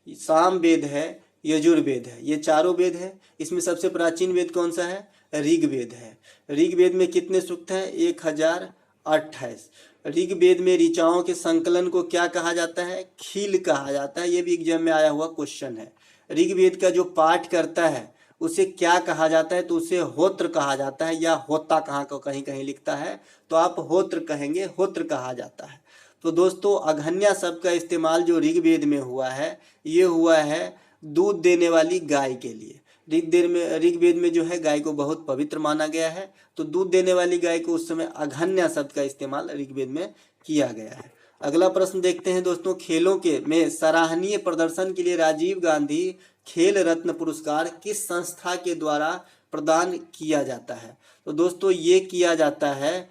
सामवेद है, यजुर्वेद है। ये चारों वेद है। इसमें सबसे प्राचीन वेद कौन सा है? ऋग्वेद है। ऋग्वेद में कितने सूक्त हैं? 1028। ऋग्वेद में ऋचाओं के संकलन को क्या कहा जाता है? खील कहा जाता है। ये भी एग्जाम में आया हुआ क्वेश्चन है। ऋग्वेद का जो पाठ करता है उसे क्या कहा जाता है? तो उसे होत्र कहा जाता है, या होता कहीं कहीं लिखता है तो आप होत्र कहेंगे, होत्र कहा जाता है। तो दोस्तों अघन्या शब्द का इस्तेमाल जो ऋग्वेद में हुआ है, ये हुआ है दूध देने वाली गाय के लिए। ऋग्वेद में जो है गाय को बहुत पवित्र माना गया है। तो दूध देने वाली गाय को उस समय अघन्या शब्द का इस्तेमाल ऋग्वेद में किया गया है। अगला प्रश्न देखते हैं दोस्तों, खेलों के में सराहनीय प्रदर्शन के लिए राजीव गांधी खेल रत्न पुरस्कार किस संस्था के द्वारा प्रदान किया जाता है? तो दोस्तों ये किया जाता है,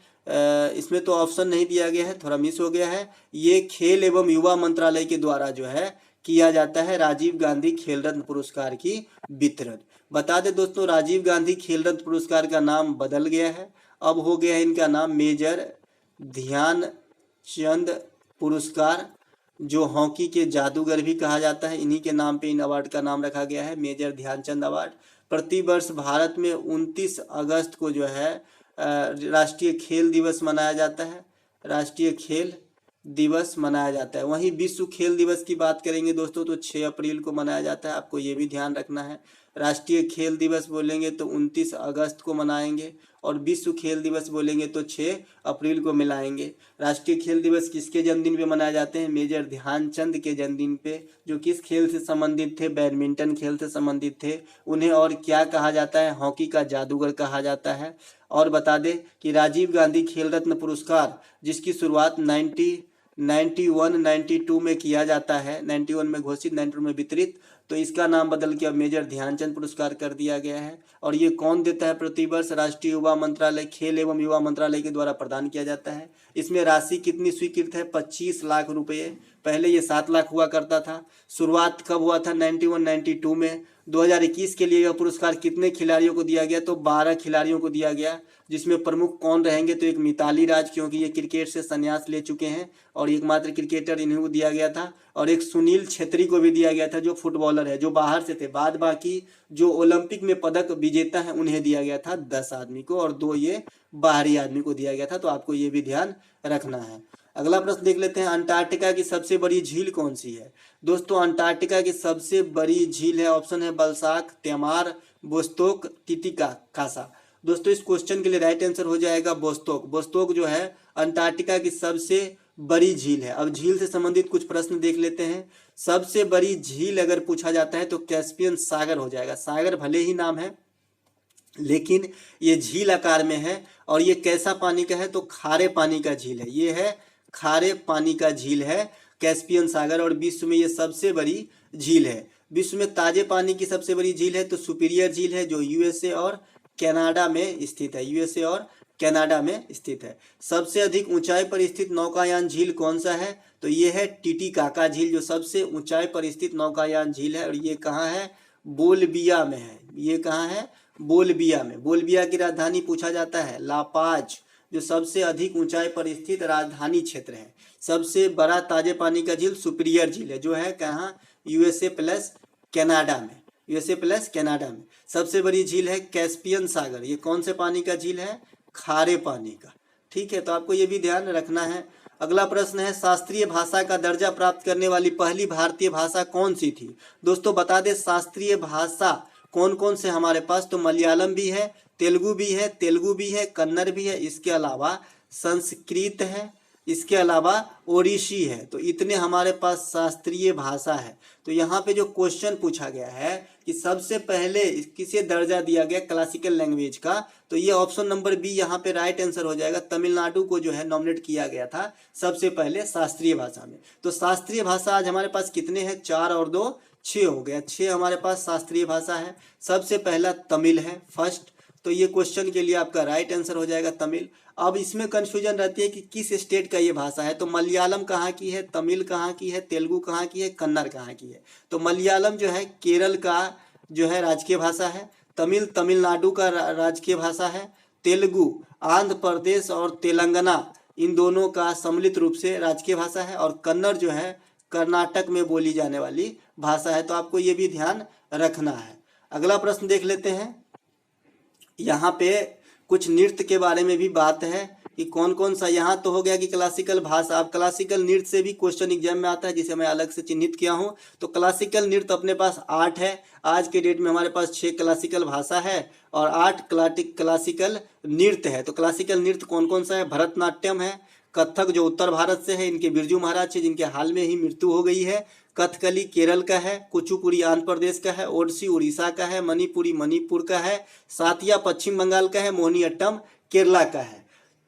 इसमें तो ऑप्शन नहीं दिया गया है, थोड़ा मिस हो गया है। ये खेल एवं युवा मंत्रालय के द्वारा जो है किया जाता है राजीव गांधी खेल रत्न पुरस्कार की वितरण। बता दें दोस्तों, राजीव गांधी खेल रत्न पुरस्कार का नाम बदल गया है, अब हो गया है इनका नाम मेजर ध्यानचंद पुरस्कार, जो हॉकी के जादूगर भी कहा जाता है। इन्हीं के नाम पे इन अवार्ड का नाम रखा गया है, मेजर ध्यानचंद अवार्ड। प्रतिवर्ष भारत में 29 अगस्त को जो है राष्ट्रीय खेल दिवस मनाया जाता है, राष्ट्रीय खेल दिवस मनाया जाता है। वहीं विश्व खेल दिवस की बात करेंगे दोस्तों तो 6 अप्रैल को मनाया जाता है, आपको ये भी ध्यान रखना है। राष्ट्रीय खेल दिवस बोलेंगे तो 29 अगस्त को मनाएंगे, और विश्व खेल दिवस बोलेंगे तो 6 अप्रैल को मिलाएंगे। राष्ट्रीय खेल दिवस किसके जन्मदिन पे मनाए जाते हैं? मेजर ध्यानचंद के जन्मदिन पे, जो किस खेल से संबंधित थे? बैडमिंटन खेल से संबंधित थे। उन्हें और क्या कहा जाता है? हॉकी का जादूगर कहा जाता है। और बता दें कि राजीव गांधी खेल रत्न पुरस्कार जिसकी शुरुआत 92 में किया जाता है, 91 में घोषित, 92 में वितरित, तो इसका नाम बदल के अब मेजर ध्यानचंद पुरस्कार कर दिया गया है। और ये कौन देता है? प्रतिवर्ष राष्ट्रीय युवा मंत्रालय, खेल एवं युवा मंत्रालय के द्वारा प्रदान किया जाता है। इसमें राशि कितनी स्वीकृत है? 25 लाख रुपये। पहले ये 7 लाख हुआ करता था। शुरुआत कब हुआ था? 92 में। 2021 के लिए यह पुरस्कार कितने खिलाड़ियों को दिया गया? तो 12 खिलाड़ियों को दिया गया, जिसमें प्रमुख कौन रहेंगे? तो एक मिताली राज, क्योंकि ये क्रिकेट से संन्यास ले चुके हैं और एकमात्र क्रिकेटर इन्हें को दिया गया था। और एक सुनील छेत्री को भी दिया गया था, जो फुटबॉलर है, जो बाहर से थे। बाद बाकी जो ओलंपिक में पदक विजेता है उन्हें दिया गया था 10 आदमी को, और 2 ये बाहरी आदमी को दिया गया था। तो आपको ये भी ध्यान रखना है। अगला प्रश्न देख लेते हैं, अंटार्कटिका की सबसे बड़ी झील कौन सी है? दोस्तों अंटार्कटिका की सबसे बड़ी झील है, ऑप्शन है बलसाक, त्यामार, बोस्तोक, टिटिकाका। दोस्तों इस क्वेश्चन के लिए राइट आंसर हो जाएगा बोस्तोक। बोस्तोक जो है अंटार्कटिका की सबसे बड़ी झील है। अब झील से संबंधित कुछ प्रश्न देख लेते हैं। सबसे बड़ी झील अगर पूछा जाता है तो कैस्पियन सागर हो जाएगा। सागर भले ही नाम है, लेकिन ये झील आकार में है। और ये कैसा पानी का है? तो खारे पानी का झील है। ये है खारे पानी का झील है कैस्पियन सागर, और विश्व में ये सबसे बड़ी झील है। विश्व में ताजे पानी की सबसे बड़ी झील है तो सुपीरियर झील है, जो यूएसए और कनाडा में स्थित है। यूएसए और कनाडा में स्थित है। सबसे अधिक ऊंचाई पर स्थित नौकायान झील कौन सा है? तो ये है टिटिकाका झील, जो सबसे ऊंचाई पर स्थित नौकायान झील है। और ये कहाँ है? बोलबिया में है। ये कहाँ है? बोलबिया में। बोलबिया की राजधानी पूछा जाता है लापाज, जो सबसे अधिक ऊंचाई पर स्थित राजधानी क्षेत्र है। सबसे बड़ा ताजे पानी का झील सुपीरियर झील है, जो है कहाँ? यूएसए प्लस कनाडा में। यूएसए प्लस कनाडा में। सबसे बड़ी झील है कैस्पियन सागर। ये कौन से पानी का झील है? खारे पानी का। ठीक है, तो आपको ये भी ध्यान रखना है। अगला प्रश्न है, शास्त्रीय भाषा का दर्जा प्राप्त करने वाली पहली भारतीय भाषा कौन सी थी? दोस्तों बता दें शास्त्रीय भाषा कौन कौन से हमारे पास? तो मलयालम भी है, तेलुगु भी है, कन्नड़ भी है, इसके अलावा संस्कृत है, इसके अलावा ओडिसी है। तो इतने हमारे पास शास्त्रीय भाषा है। तो यहाँ पे जो क्वेश्चन पूछा गया है कि सबसे पहले किसे दर्जा दिया गया क्लासिकल लैंग्वेज का, तो ये ऑप्शन नंबर बी यहाँ पे राइट आंसर हो जाएगा। तमिलनाडु को जो है नॉमिनेट किया गया था सबसे पहले शास्त्रीय भाषा में। तो शास्त्रीय भाषा आज हमारे पास कितने हैं? 4 और 2 6 हो गया। 6 हमारे पास शास्त्रीय भाषा है। सबसे पहला तमिल है फर्स्ट, तो ये क्वेश्चन के लिए आपका राइट आंसर हो जाएगा तमिल। अब इसमें कंफ्यूजन रहती है कि किस स्टेट का ये भाषा है। तो मलयालम कहाँ की है, तमिल कहाँ की है, तेलुगु कहाँ की है, कन्नड़ कहाँ की है? तो मलयालम जो है केरल का जो है राजकीय भाषा है, तमिल तमिलनाडु का राजकीय भाषा है, तेलुगु आंध्र प्रदेश और तेलंगाना इन दोनों का सम्मिलित रूप से राजकीय भाषा है, और कन्नड़ जो है कर्नाटक में बोली जाने वाली भाषा है। तो आपको ये भी ध्यान रखना है। अगला प्रश्न देख लेते हैं। यहाँ पे कुछ नृत्य के बारे में भी बात है कि कौन कौन सा। यहाँ तो हो गया कि क्लासिकल भाषा। अब क्लासिकल नृत्य से भी क्वेश्चन एग्जाम में आता है, जिसे मैं अलग से चिन्हित किया हूँ। तो क्लासिकल नृत्य अपने पास 8 है। आज के डेट में हमारे पास 6 क्लासिकल भाषा है और 8 क्लासिकल नृत्य है। तो क्लासिकल नृत्य कौन कौन सा है? भरतनाट्यम है, कथक जो उत्तर भारत से है, इनके बिरजू महाराज से, जिनके हाल में ही मृत्यु हो गई है। कथकली केरल का है, कुचिपुड़ी आंध्र प्रदेश का है, ओडिसी उड़ीसा का है, मणिपुरी मणिपुर का है, सातिया पश्चिम बंगाल का है, मोहिनीअट्टम केरला का है।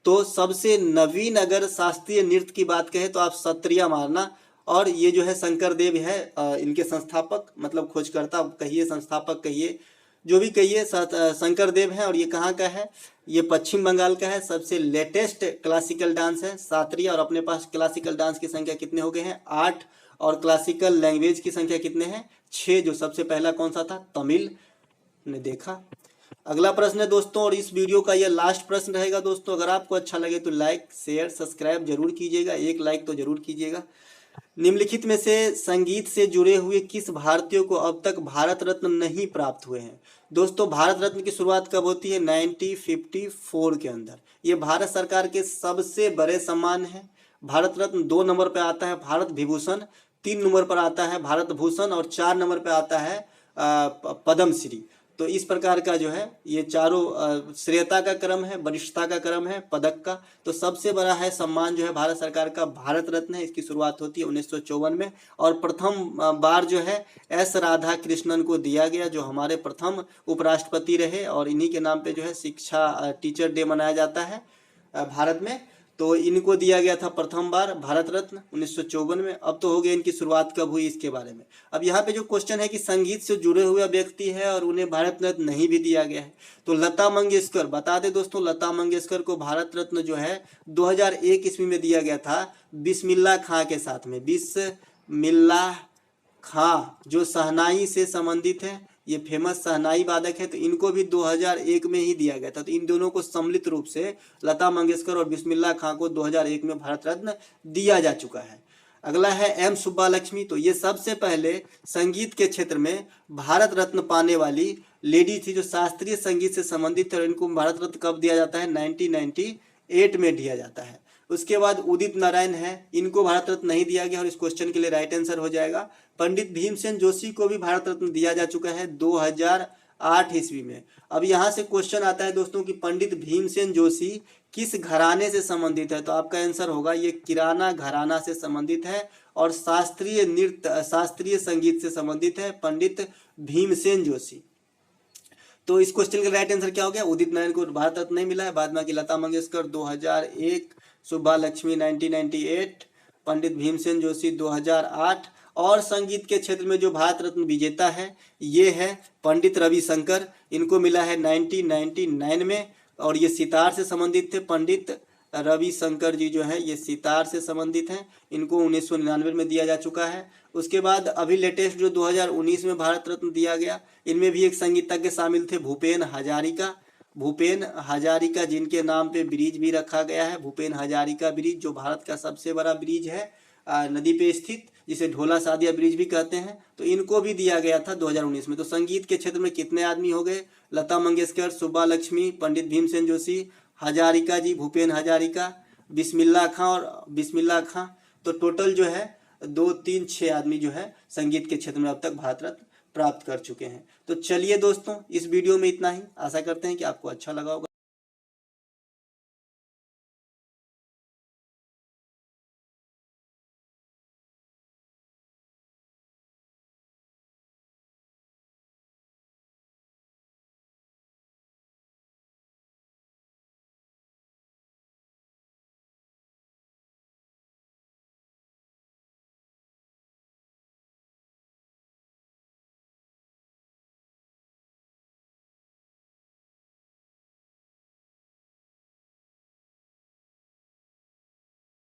तो सबसे नवीन अगर शास्त्रीय नृत्य की बात कहें तो आप सत्रिया मारना। और ये जो है शंकर देव है, इनके संस्थापक, मतलब खोजकर्ता कहिए, संस्थापक कहिए, जो भी कहिए, शंकर देव है। और ये कहाँ का है? ये पश्चिम बंगाल का है। सबसे लेटेस्ट क्लासिकल डांस है सात्रिया। और अपने पास क्लासिकल डांस की संख्या कितने हो गए हैं? 8। और क्लासिकल लैंग्वेज की संख्या कितने हैं? 6। जो सबसे पहला कौन सा था? तमिल ने देखा। अगला प्रश्न है दोस्तों, और इस वीडियो का यह लास्ट प्रश्न रहेगा दोस्तों। अगर आपको अच्छा लगे तो लाइक शेयर सब्सक्राइब जरूर कीजिएगा, एक लाइक तो जरूर कीजिएगा। निम्नलिखित में से संगीत से जुड़े हुए किस भारतीय को अब तक भारत रत्न नहीं प्राप्त हुए हैं? दोस्तों, भारत रत्न की शुरुआत कब होती है? 1954 के अंदर। ये भारत सरकार के सबसे बड़े सम्मान है। भारत रत्न 2 नंबर पर आता है भारत विभूषण, 3 नंबर पर आता है भारत भूषण, और 4 नंबर पर आता है पद्मश्री। तो इस प्रकार का जो है ये चारों श्रेयता का क्रम है, वरिष्ठता का क्रम है पदक का। तो सबसे बड़ा है सम्मान जो है भारत सरकार का भारत रत्न है। इसकी शुरुआत होती है 1954 में। और प्रथम बार जो है एस राधा कृष्णन को दिया गया, जो हमारे प्रथम उपराष्ट्रपति रहे। और इन्हीं के नाम पे जो है शिक्षा टीचर डे मनाया जाता है भारत में। तो इनको दिया गया था प्रथम बार भारत रत्न 1954 में। अब तो हो गया इनकी शुरुआत कब हुई इसके बारे में। अब यहाँ पे जो क्वेश्चन है कि संगीत से जुड़े हुए व्यक्ति है और उन्हें भारत रत्न नहीं भी दिया गया है। तो लता मंगेशकर, बता दें दोस्तों, लता मंगेशकर को भारत रत्न जो है 2001 ईस्वी में दिया गया था बिस्मिल्लाह खां के साथ में। बिस्मिल्लाह खां जो शहनाई से संबंधित है, ये फेमस शहनाई वादक है। तो इनको भी 2001 में ही दिया गया था। तो इन दोनों को सम्मिलित रूप से लता मंगेशकर और बिस्मिल्लाह खां को 2001 में भारत रत्न दिया जा चुका है। अगला है एम सुब्बालक्ष्मी। तो ये सबसे पहले संगीत के क्षेत्र में भारत रत्न पाने वाली लेडी थी जो शास्त्रीय संगीत से संबंधित है। और इनको भारत रत्न कब दिया जाता है? 1998 में दिया जाता है। उसके बाद उदित नारायण है, इनको भारत रत्न नहीं दिया गया। और इस क्वेश्चन के लिए राइट आंसर हो जाएगा पंडित भीमसेन जोशी को भी भारत रत्न दिया जा चुका है 2008 ईस्वी में। अब यहाँ से क्वेश्चन आता है दोस्तों कि पंडित भीमसेन जोशी किस घराने से संबंधित है? तो आपका आंसर होगा ये किराना घराना से संबंधित है। और शास्त्रीय नृत्य शास्त्रीय संगीत से संबंधित है पंडित भीमसेन जोशी। तो इस क्वेश्चन का राइट आंसर क्या हो गया? उदित नारायण को भारत रत्न नहीं मिला है। बाद में लता मंगेशकर 2001, सुब्बालक्ष्मी 1998, पंडित भीमसेन जोशी 2008। और संगीत के क्षेत्र में जो भारत रत्न विजेता है ये है पंडित रविशंकर, इनको मिला है 1999 में। और ये सितार से संबंधित थे। पंडित रविशंकर जी जो है ये सितार से संबंधित हैं, इनको 1999 में दिया जा चुका है। उसके बाद अभी लेटेस्ट जो 2019 में भारत रत्न दिया गया, इनमें भी एक संगीतज्ञ शामिल थे, भूपेन हजारिका। भूपेन हजारिका जिनके नाम पे ब्रिज भी रखा गया है, भूपेन हजारिका ब्रिज, जो भारत का सबसे बड़ा ब्रिज है नदी पे स्थित, जिसे ढोला सादिया ब्रिज भी कहते हैं। तो इनको भी दिया गया था 2019 में। तो संगीत के क्षेत्र में कितने आदमी हो गए? लता मंगेशकर, सुब्बालक्ष्मी, पंडित भीमसेन जोशी, हजारिका जी, भूपेन हजारिका, बिस्मिल्लाह खां और बिस्मिल्लाह खां। तो टोटल जो है 2, 3, 6 आदमी जो है संगीत के क्षेत्र में अब तक भारत रत्न प्राप्त कर चुके हैं। तो चलिए दोस्तों, इस वीडियो में इतना ही। आशा करते हैं कि आपको अच्छा लगा होगा।